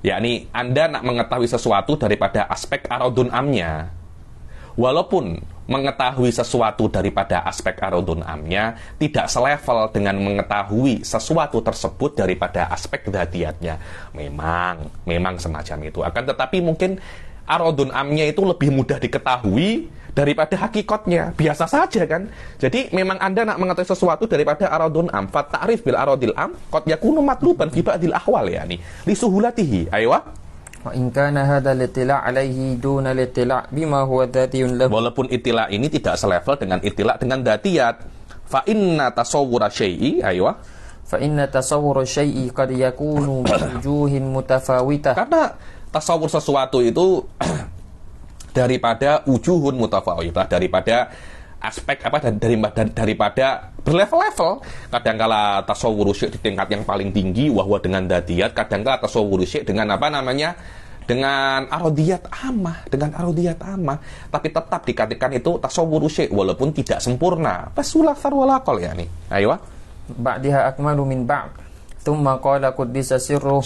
yakni Anda nak mengetahui sesuatu daripada aspek aradun amnya, walaupun mengetahui sesuatu daripada aspek aradun amnya tidak selevel dengan mengetahui sesuatu tersebut daripada aspek dzatiyatnya. Memang semacam itu. Akan tetapi mungkin aradun amnya itu lebih mudah diketahui daripada hakikatnya. Biasa saja kan. Jadi memang Anda nak mengetahui sesuatu daripada aradun am, fa ta'rif bil aradil am qad yakunu matluban fi ba'dil ahwal, yani li suhulatihi. Aywa. Wa in kana hadha al-ittila' alaihi duna al-ittila' bima huwa dzatiyun lahu. Walaupun itila ini tidak selevel dengan itila dengan dzatiyat. Fa inna tasawwura syai'i, aywa. Fa inna tasawwura syai'i qad yakunu bi wujuhin mutafawitah. Karena tasawur sesuatu itu daripada wujuhun mutafawitah, daripada aspek daripada berlevel-level. Kadangkala tasawwur syai' di tingkat yang paling tinggi wahwa dengan dzatiyat, kadangkala tasawwur syai' dengan dengan arodiyat amah, tapi tetap dikatakan itu tasawwur syai' walaupun tidak sempurna. Basulah farwalaqol ya nih. Ayo. Ba'daha akmalu min ba'd. Tsumma qala quddisa sirruh.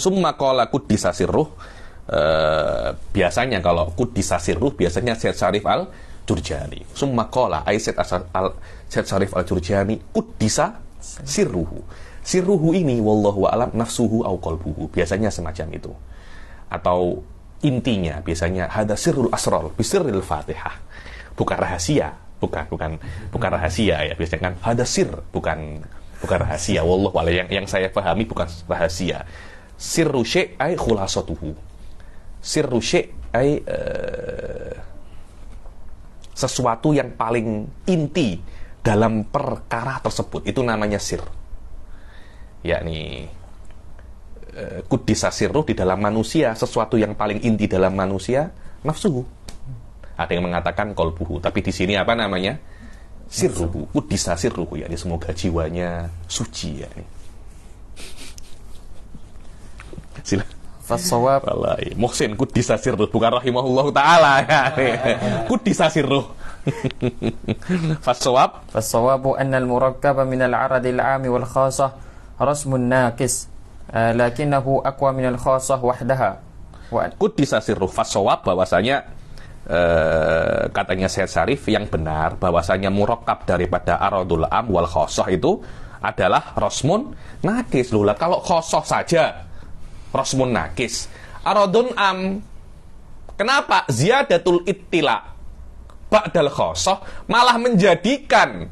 Biasanya kalau quddisa sirruh biasanya Syed Syarif Al-Jurjani. Summa qala ay Syed Syarif Al-Jurjani quddisa sirruhu. Sirruhu ini wallahu a'lam nafsuhu au qalbuhu. Biasanya semacam itu. Atau intinya biasanya hada sirrul asrar bisirril Fatihah. Bukan rahasia, bukan rahasia ya. Biasanya kan hada sir, bukan rahasia. Wallahu a'lam, yang saya pahami bukan rahasia. Sirru syai' ay khulasatuhu. Sirru syai' ay sesuatu yang paling inti dalam perkara tersebut, itu namanya sir. Yakni kuddisa sirruh di dalam manusia, sesuatu yang paling inti dalam manusia, nafsuhu. Ada yang mengatakan qalbuhu, tapi di sini apa namanya? Sirruhu, kuddisa sirruhu, yakni semoga jiwanya suci, yakni. Sila. Fas-shawab. Wallahi, Muhsin kuddisa sirruh, bukan rahimahullahu taala, yakni. Kuddisa sirruh. Fas-shawab. Fas-shawabu anna al-murakkaba min al-'arad al-'am wal khassah rasmun naqis. Lakinnahu aqwa minal khassah wahdaha. Quddisa sirruh. Fas-shawab bahwasanya katanya Syed Syarif yang benar bahwasanya murakkab daripada aradul am wal khassah itu adalah rasmun naqis. Loh, kalau khassah saja rasmun naqis, aradun am kenapa ziyadatul ittila ba'dal khassah malah menjadikan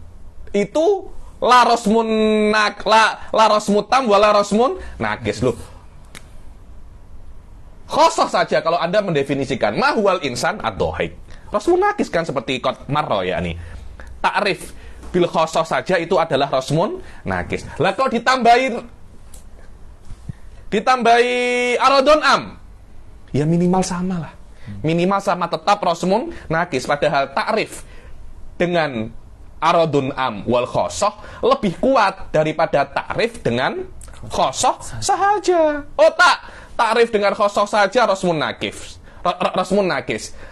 itu la rasmun tam wala rasmun naqis. Loh, khosoh saja kalau Anda mendefinisikan mahwal insan ad-dhahik, rasmun naqis kan seperti qad marra ya nih. Ta'rif bil khosoh saja itu adalah rasmun naqis. Lah kalau ditambahi aradun am, ya minimal sama lah. Minimal sama, tetap rasmun naqis. Padahal ta'rif dengan aradun am wal khosoh lebih kuat daripada ta'rif dengan khosoh sahaja. Oh ta'rif dengan khosoh saja rasmun naqis.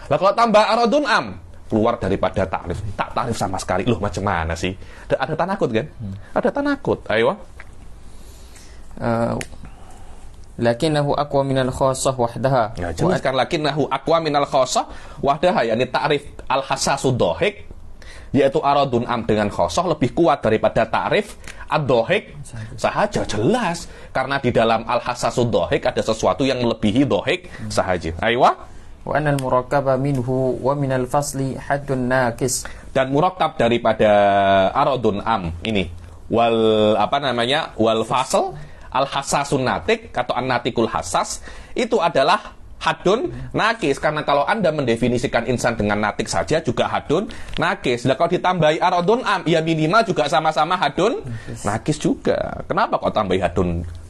Lah kalau tambah aradun am, keluar daripada ta'rif. Ta'rif sama sekali. Loh, macam mana sih? Ada tanakut kan? Ada tanakut. Ayo. Lakinnahu aqwa minal khassah wahdaha. Ya, jelaskan lakinnahu aqwa minal khassah wahdaha, yakni ta'rif al-hassasud dhahik, yaitu aradun am dengan khosoh lebih kuat daripada ta'rif ad-dhahik sahaja. Jelas, karena di dalam al-hassasud dhahik ada sesuatu yang melebihi dhahik sahaja. Aywa. Wa anal murakkaba minhu wa minal fasli haddun naqis. Dan murakkab daripada aradun am ini wal fasl al-hassasun natik atau an-natikul hassas itu adalah hadun nakis, karena kalau Anda mendefinisikan insan dengan natik saja juga hadun nakis. Nah, kalau ditambahi aradun am, ya minimal juga sama-sama hadun nakis juga. Kenapa kok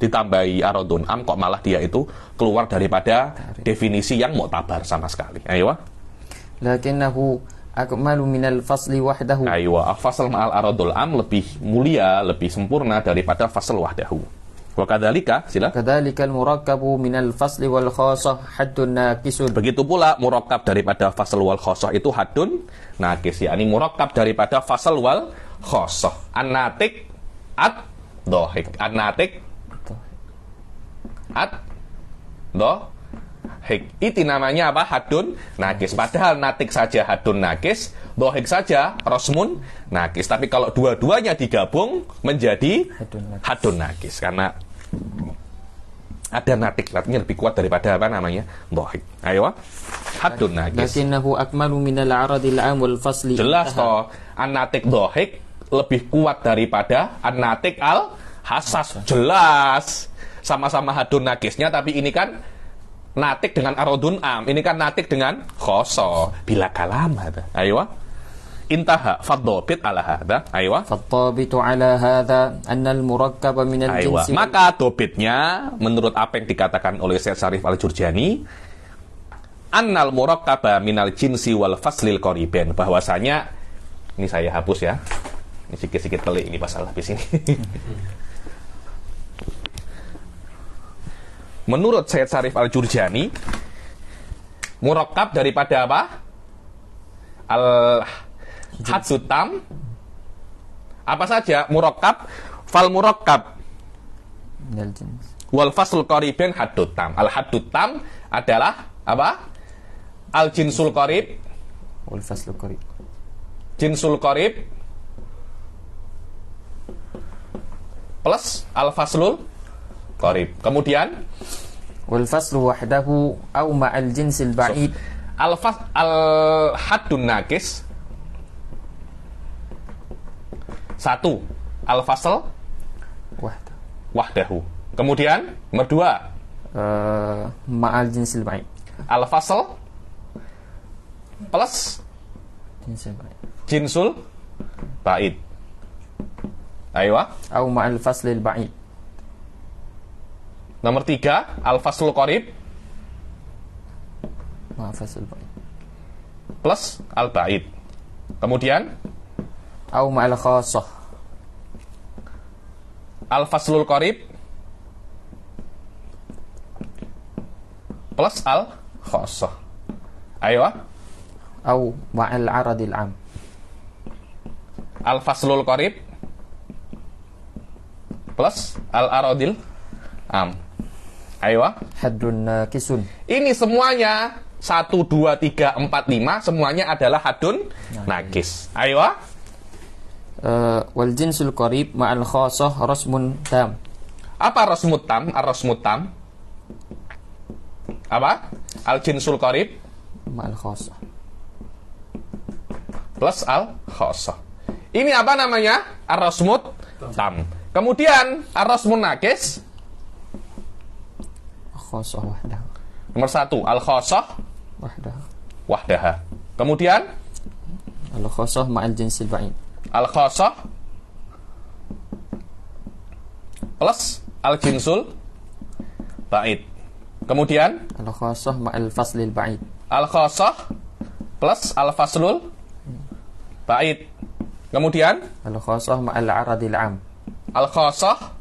ditambahi aradun am kok malah dia itu keluar daripada definisi yang muktabar sama sekali? Ayo. Lakinnahu akmalu minal fasli wahdahu. Ayo, fasl ma'al aradul am lebih mulia, lebih sempurna daripada fasl wahdahu. Wa kadzalika, silakan. Kadzalikal murakkabu minal fasli wal khassah haddun naqisun. Begitu pula murakkab daripada fasl wal khassah itu haddun naqis, yakni murakkab daripada fasl wal khassah. An-natik ad-dhahik. An-natik ad-dhahik. Itu namanya apa? Haddun naqis. Padahal natik saja haddun naqis, dhahik saja rasmun naqis. Tapi kalau dua-duanya digabung menjadi haddun naqis, karena ada natik, artinya lebih kuat daripada apa namanya? Dhahik. Ayo. Haddun naqis. Lakinnahu akmalu minal 'aradil 'am wal fasli. Jelas toh, an-natik dhahik lebih kuat daripada an-natik al-hassas. Jelas. Sama-sama haddun naqisnya, tapi ini kan natik dengan aradun am. Ini kan natik dengan khoso. Bila kalam hada. Ayo. Intaha fadhabit ala hada. Ayo. فالضابط على هذا أن المركب من Aywa. الجنس Maka dobitnya menurut apa yang dikatakan oleh Syekh Syarif Al-Jurjani, annal murakkaba minal jinsi wal faslil qaribain, bahwasanya ini saya hapus ya. Ini sedikit-sedikit pelik ini pasal habis ini. Menurut Syekh Syarif Al-Jurjani, murakkab daripada apa? Al-haddut tam. Apa saja murakkab? Fal murakkab من الجنس wal faslul qaribin haddut tam. Al haddut tam adalah apa? Al jinsul qarib, والفصل القريب jinsul qarib plus al faslul qarib. Kemudian والفصل وحده أو مع الجنس البعيد al haddun nakis, satu al fasl وحده wahdahu. Kemudian nomor dua مع الجنس البعيد al fasl plus جنس البعيد jinsul ba'id. Ayo. أو مع الفصل البعيد Nomor tiga al faslul qarib مع فصل البعيد plus al ba'id. Kemudian أو مع الخاصة al faslul qarib plus al khassah. Ayo. أو مع العرض العام Al faslul qarib plus al aradil am. Ayo. حد ناقص Ini semuanya 1, 2, 3, 4, 5 semuanya adalah hadun nakis. Ayo. والجنس القريب مع الخاصة رسم تام Apa rasmut tam? Ar-rasmut tam apa? Al jinsul qarib مع الخاصة plus al khassah. Ini apa namanya? Ar-rasmut tam. Kemudian ar-rasmun nakis خاصة وحدها nomor 1 al khassah وحدها wahdaha. Kemudian الخاصة مع الجنس البعيد al khassah plus al jinsul ba'id. Kemudian الخاصة مع الفصل البعيد al khassah plus al faslul ba'id. Kemudian الخاصة مع العرض العام al khassah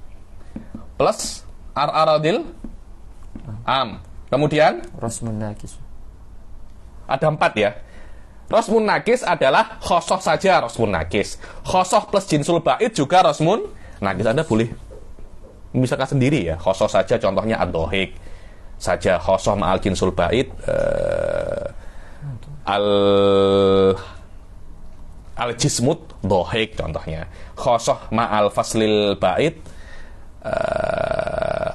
plus ar aradil am. Kemudian رسم ناقص ada 4 ya. Rasmun nakis adalah khosoh saja rasmun nakis. Khosoh plus jinsul ba'id juga rasmun nakis. Anda boleh misalkan sendiri ya. Khosoh saja contohnya ad-dohik saja. Khosoh ma'al jinsul ba'id al-jismut dohik contohnya. Khosoh ma'al faslil ba'id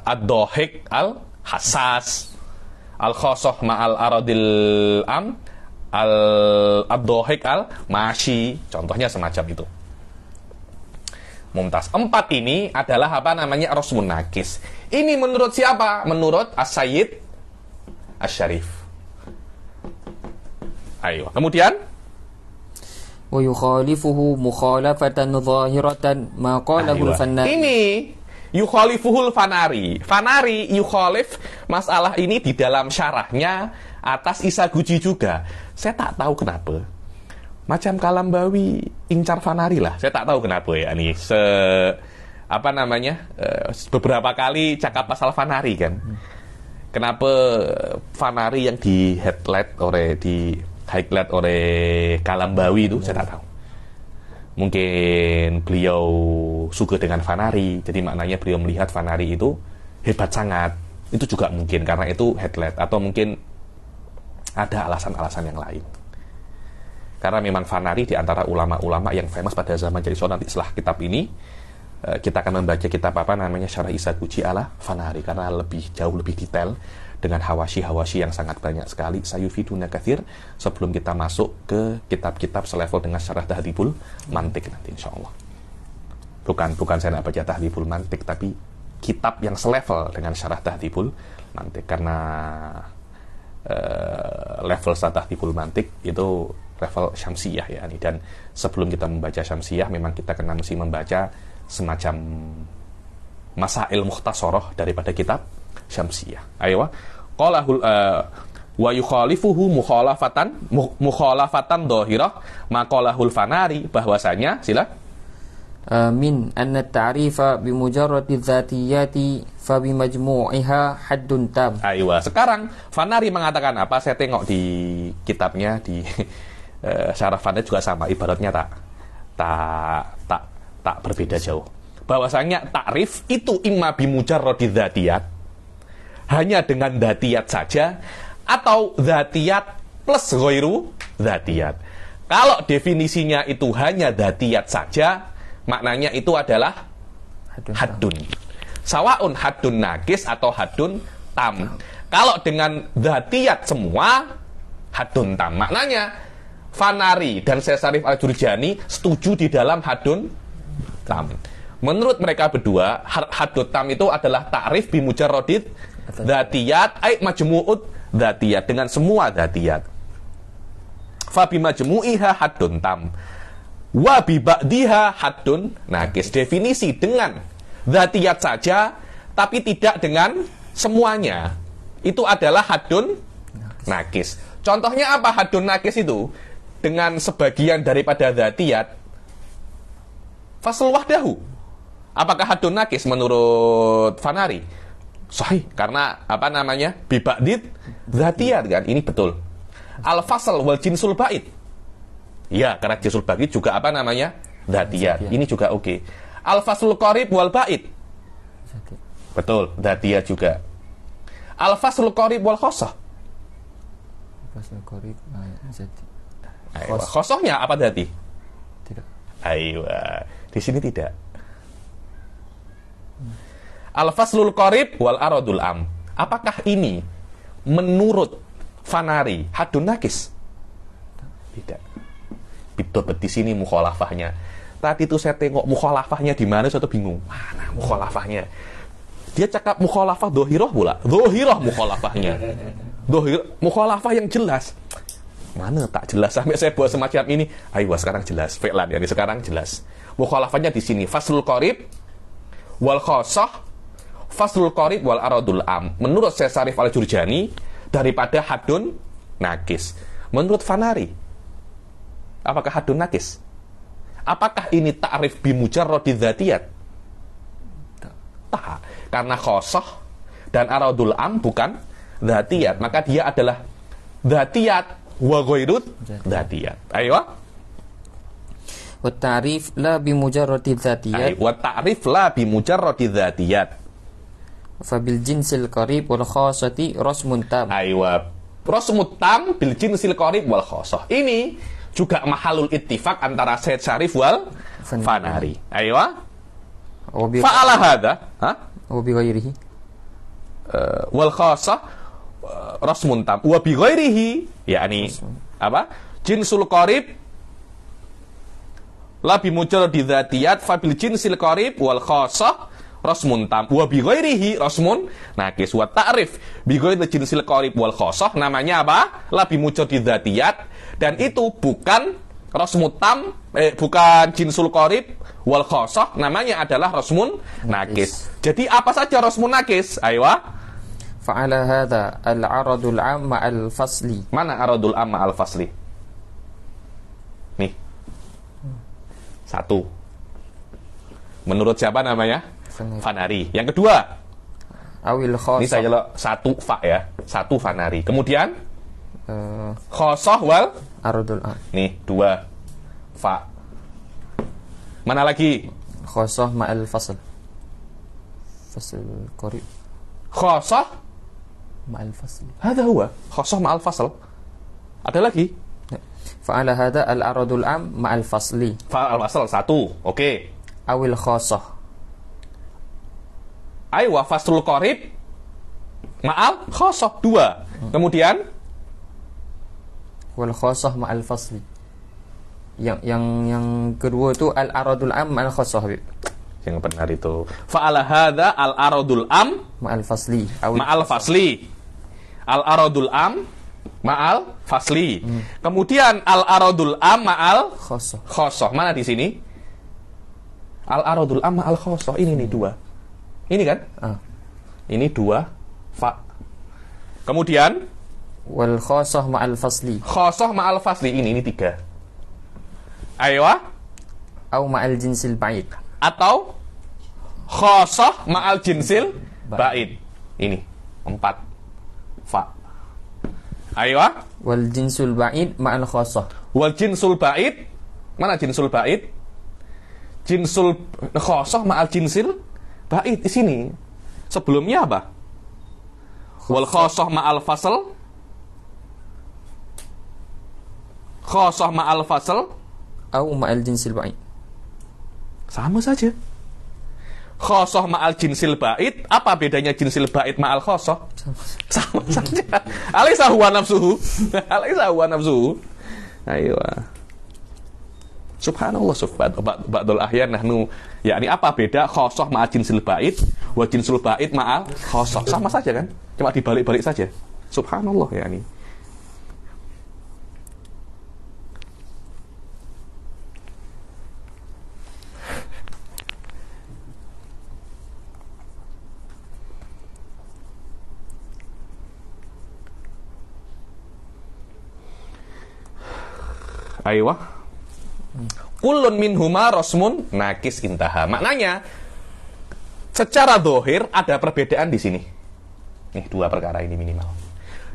ad-dohik al-hassas. Al-khosoh ma'al aradil am al-dohik al-mashi. Contohnya semacam itu. Mumtaz. 4 ini adalah apa namanya? Rasmun nakis. Ini menurut siapa? Menurut As-Sayyid Asy-Syarif. Ayo. Kemudian ويخالفه مخالفة ظاهرة ما قاله الفنان ini yukhalifuhul fanari. Fanari yukhalif masalah ini di dalam syarahnya atas Isaguchi juga. Saya tak tahu kenapa. Macam Kalambawi incar fanari lah. Saya tak tahu kenapa ya nih. Beberapa kali cakap pasal fanari kan. Kenapa fanari yang di highlight oleh Kalambawi itu saya tak tahu. Mungkin beliau suka dengan fanari, jadi maknanya beliau melihat fanari itu hebat sangat. Itu juga mungkin karena itu headlight, atau mungkin ada alasan-alasan yang lain. Karena memang fanari di antara ulama-ulama yang famous pada zaman jadi nanti setelah kitab ini kita akan membaca kitab Syarah Isaguchi ala fanari, karena jauh lebih detail dengan hawashi yang sangat banyak sekali. Sayufiduna katsir sebelum kita masuk ke kitab-kitab selevel dengan Syarah Tahdhibul Mantiq nanti insyaallah. Bukan saya nak baca Tahdhibul Mantiq, tapi kitab yang selevel dengan Syarah Tahdhibul Mantiq, karena level Tahdhibul Mantiq itu level Syamsiyah ya, dan sebelum kita membaca Syamsiyah memang kita kena mesti membaca semacam Masail Mukhtasarah daripada kitab Syamsiyah. Ayo, qalahul wa yukhalifuhu mukhalafatan dhahirah maqalahul Fanari, bahwasanya min anna ta'rifa bi mujarradi dzatiyati fa bi majmu'iha haddun tam. Aywa. Sekarang Fanari mengatakan apa? Saya tengok di kitabnya di Syarah Fanari juga sama, ibaratnya tak berbeda jauh. Bahwasanya takrif itu imma bi mujarradi dzatiyat, hanya dengan dzatiyat saja, atau dzatiyat plus ghairu dzatiyat. Kalau definisinya itu hanya dzatiyat saja, maknanya itu adalah haddun. Sawaun haddun nakis atau haddun tam. Kalau dengan dzatiyat semua, haddun tam. Maknanya Fanari dan Syekh Syarif Al-Jurjani setuju di dalam haddun tam. Menurut mereka berdua, haddun tam itu adalah ta'rif bi mujarradid dzatiyat ay majmu'ud dzatiyat, dengan semua dzatiyat. Fa bi majmu'iha haddun tam. Wa bi ba'diha haddun nakis. Definisi dengan dzatiyat saja tapi tidak dengan semuanya, itu adalah haddun nakis. Contohnya apa haddun nakis itu? Dengan sebagian daripada dzatiyat, fasl wahdahu. Apakah haddun nakis menurut Fanari? Sahih, karena apa namanya? Bi ba'did dzatiyat kan? Ini betul. Al-fasl wal jinsul ba'id. Ya, karena jinsul ba'id juga apa namanya? Dzatiyat. Ini juga oke. Al-faslul qarib wal ba'id. Betul, dzatiyat juga. Al-faslul qarib wal khosoh. Faslul qarib dzati. Khosohnya apa dzati? Tidak. Aywa, di sini tidak. Al-faslul qarib wal aradul am. Apakah ini menurut Fanari haddun nakis? Tidak. Betul, di sini mukhalafahnya. Tadi itu saya tengok mukhalafahnya di mana, saya tuh bingung. Mana mukhalafahnya? Dia cakap mukhalafah dhahirah pula. Dhahirah mukhalafahnya. Mukhalafah yang jelas. Mana tak jelas, sampai saya buat semacam ini. Ayo sekarang jelas. Fi'lan ya, sekarang jelas. Mukhalafahnya di sini faslul qarib wal khosoh, faslul qarib wal aradul am. Menurut Syekh Syarif Al-Jurjani daripada haddun nakis. Menurut Fanari, apakah haddun nakis? Apakah ini ta'rif bi mujarradi dzatiyat? Tak. Karena khosoh dan aradul am bukan dzatiyat, maka dia adalah dzatiyat wa ghairu dzatiyat. Ayo. Wa ta'rif la bi mujarradi dzatiyat. Wa ta'rif la bi mujarradi dzatiyat. Fa bil jinsil qarib wal khassati rasmun tam. Aywa. Rasmut tam bil jinsil qarib wal khassah. Ini juga mahalul ittifaq antara Syekh Syarif wal Fanari. Aywa. Fa'ala hadza, wa bi ghairihi. Wal khassah rasmun tam wa bi ghairihi, yakni apa? Jinsul qarib la bi mujarradi dzatiyat fa bil jinsil qarib wal khassah rasmun tam wa bi ghairihi rasmun nakis. Wa ta'rif bi ghairi jinsil qarib wal khassah namanya apa? La bi mujarradi dzatiyat, dan itu bukan rasmun tam, bukan jinsul qarib wal khassah, namanya adalah rasmun nakis. Jadi apa saja rasmun nakis? Aywa. Fa'ala hadha al-aradul am ma'al fasli. Mana aradul am ma'al fasli? Nih. Satu. Menurut siapa namanya? Fanari. Yang kedua, awil khosoh. ini saya lo satu fa ya. Satu Fanari. Kemudian khosoh wal aradul am. Nih, dua fa. Mana lagi? Khosoh ma'al fasl. Fasl qarib. Khosoh ma'al fasli. Hadha huwa khosoh ma'al fasl. Ada lagi? Fa'ala hadha al-aradul am ma'al fasli. Fa'al fasl satu. Oke. Awil khosoh. Aywa faslul qarib ma'al khosoh dua. Kemudian wal khosoh ma'al fasli. Yang kedua itu al-aradul am ma'al khosoh, Habib. Yang benar itu. Fa'ala hadza al-aradul am ma'al fasli. ma'al fasli. Al-aradul am ma'al fasli. Kemudian al-aradul am ma'al khosoh. Mana di sini? Al-aradul am ma'al khosoh. Ini nih dua. Ini kan? Ini dua fa. Kemudian wal khosoh ma'al fasli. Khosoh ma'al fasli. Ini tiga. Ayo. Au ma'al jinsil ba'id. Atau khosoh ma'al jinsil ba'id. Ini 4 fa. Ayo. Wal jinsul ba'id ma'al khosoh. Wal jinsul ba'id. Mana jinsul ba'id? Jinsul khosoh ma'al jinsil ba'id di sini. Sebelumnya apa? Wal khosoh ma'al fasl. Khosoh ma'al fasl. Au ma'al jinsil ba'id. Sama saja. Khosoh ma'al jinsil ba'id. Apa bedanya jinsil ba'id ma'al khosoh? Sama saja. Alaysa huwa nafsuhu. Alaysa huwa nafsuhu. Ayo. Subhanallah, ba'dul ahyan nahnu. Yakni apa beda khosoh ma'al jinsil ba'id wa jinsul ba'id ma'al khosoh? Sama saja kan? Cuma dibalik-balik saja. Subhanallah yakni. Ayo. Kullun minhuma rasmun nakis intaha. Maknanya secara zahir ada perbedaan di sini. Nih, dua perkara ini minimal.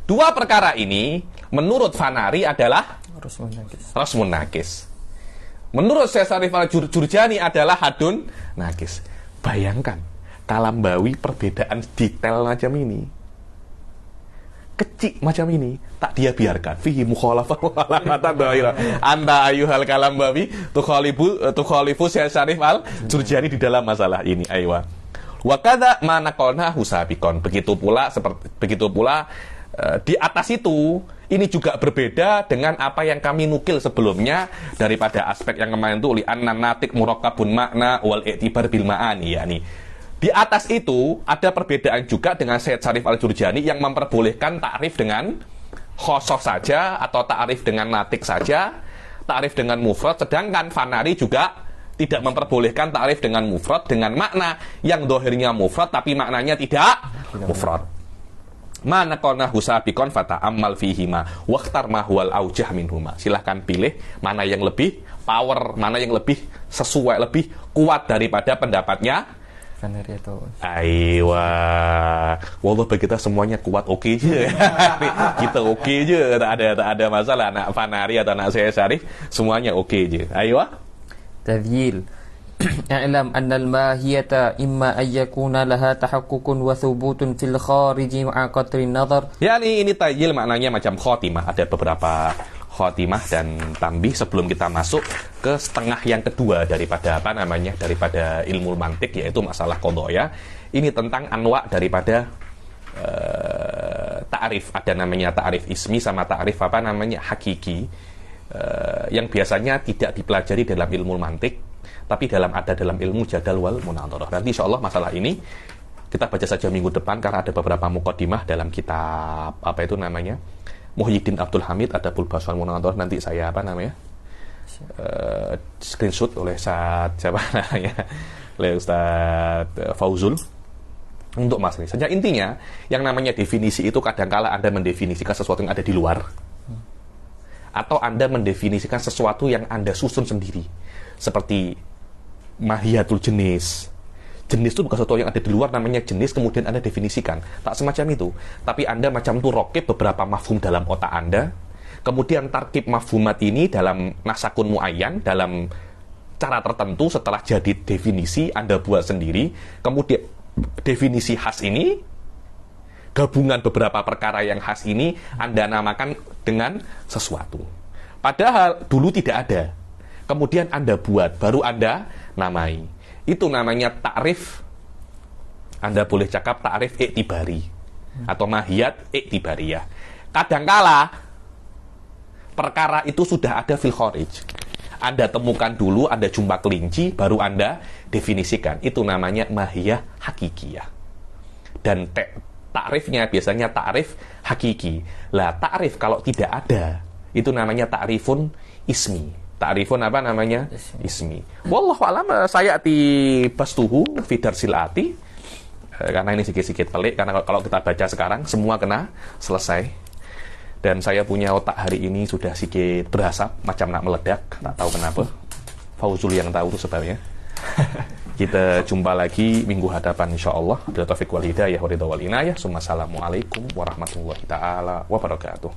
Dua perkara ini menurut Fanari adalah rasmun nakis. Menurut Syekh Syarif Al-Jurjani adalah hadun nakis. Bayangkan Kalambawi perbedaan detail macam ini. Kecil macam ini tak dia biarkan fihi mukhalafatan dhahira anta ayyuhal Kalambawi tukhalifu Syekh Syarif Al-Jurjani di dalam masalah ini. Aywa wa kadza ma naqalna husabikon. Begitu pula di atas itu ini juga berbeda dengan apa yang kami nukil sebelumnya daripada aspek yang kemarin itu li anna natik murakkabun makna wal i'tibar bil ma'ani. Yani di atas itu ada perbedaan juga dengan Syekh Syarif Al-Jurjani yang memperbolehkan ta'rif dengan khosoh saja atau ta'rif dengan natik saja, ta'rif dengan mufrad, sedangkan Fanari juga tidak memperbolehkan ta'rif dengan mufrad dengan makna yang dohirnya mufrad tapi maknanya tidak mufrad. Mana kona husabikon fata'ammal fihima wakhtar ma huwal aujah minhuma. Silahkan pilih mana yang lebih power, mana yang lebih sesuai, lebih kuat daripada pendapatnya Fanari atau Aiwa. Wallah bagi kita semuanya kuat, oke je. Kita oke je, tak ada masalah. Anak Fanari atau anak Syekh Syarif semuanya oke je. Aiwa. Tadhyil. I'lam anna al-mahiyata imma ay yakuna laha tahaqqukun wa thubutun fil khariji ma'a qatri nazar. Ya ini tayyil maknanya macam khotimah. Ada beberapa khotimah dan tambih sebelum kita masuk ke setengah yang kedua daripada daripada ilmu mantik, yaitu masalah qadaya. Ini tentang anwa daripada ta'rif. Ada namanya ta'rif ismi sama ta'rif hakiki, yang biasanya tidak dipelajari dalam ilmu mantik tapi ada dalam ilmu jadal wal munadharah. Nanti insyaallah masalah ini kita baca saja minggu depan karena ada beberapa muqaddimah dalam kitab Muhyiddin Abdul Hamid Adabul Bahs wal Munadharah. Nanti saya screenshot oleh oleh Ustaz Fauzul untuk mas ini. Saja intinya yang namanya definisi itu kadangkala Anda mendefinisikan sesuatu yang ada di luar atau Anda mendefinisikan sesuatu yang Anda susun sendiri. Seperti mahiyatul jenis. Jenis itu bukan sesuatu yang ada di luar, namanya jenis, kemudian Anda definisikan. Tak semacam itu. Tapi Anda macam itu rokib beberapa mafhum dalam otak Anda. Kemudian tarkib mafhumat ini dalam nasakun muayyan, dalam cara tertentu setelah jadi definisi, Anda buat sendiri. Kemudian definisi khas ini, gabungan beberapa perkara yang khas ini, Anda namakan dengan sesuatu. Padahal dulu tidak ada. Kemudian Anda buat, baru Anda namai. Itu namanya ta'rif. Anda boleh cakap ta'rif iktibari atau mahiyat iktibariyah. Kadangkala perkara itu sudah ada fil kharij. Anda temukan dulu, Anda jumpa kelinci, baru Anda definisikan. Itu namanya mahiyah hakikiyah. Dan takrifnya biasanya takrif hakiki. Lah, takrif kalau tidak ada, itu namanya takrifun ismi. Takrifun apa namanya? Ismi. Wallahu a'lam, saya bastuhu fi darsil ati. Karena ini sedikit pelik, karena kalau kita baca sekarang semua kena selesai. Dan saya punya otak hari ini sudah sedikit berasap, macam nak meledak, tak tahu kenapa. Fauzul yang tahu itu sebabnya. Kita jumpa lagi minggu hadapan insyaallah. Bila taufik wal hidayah wa ridha wal inayah. Assalamualaikum warahmatullahi taala wabarakatuh.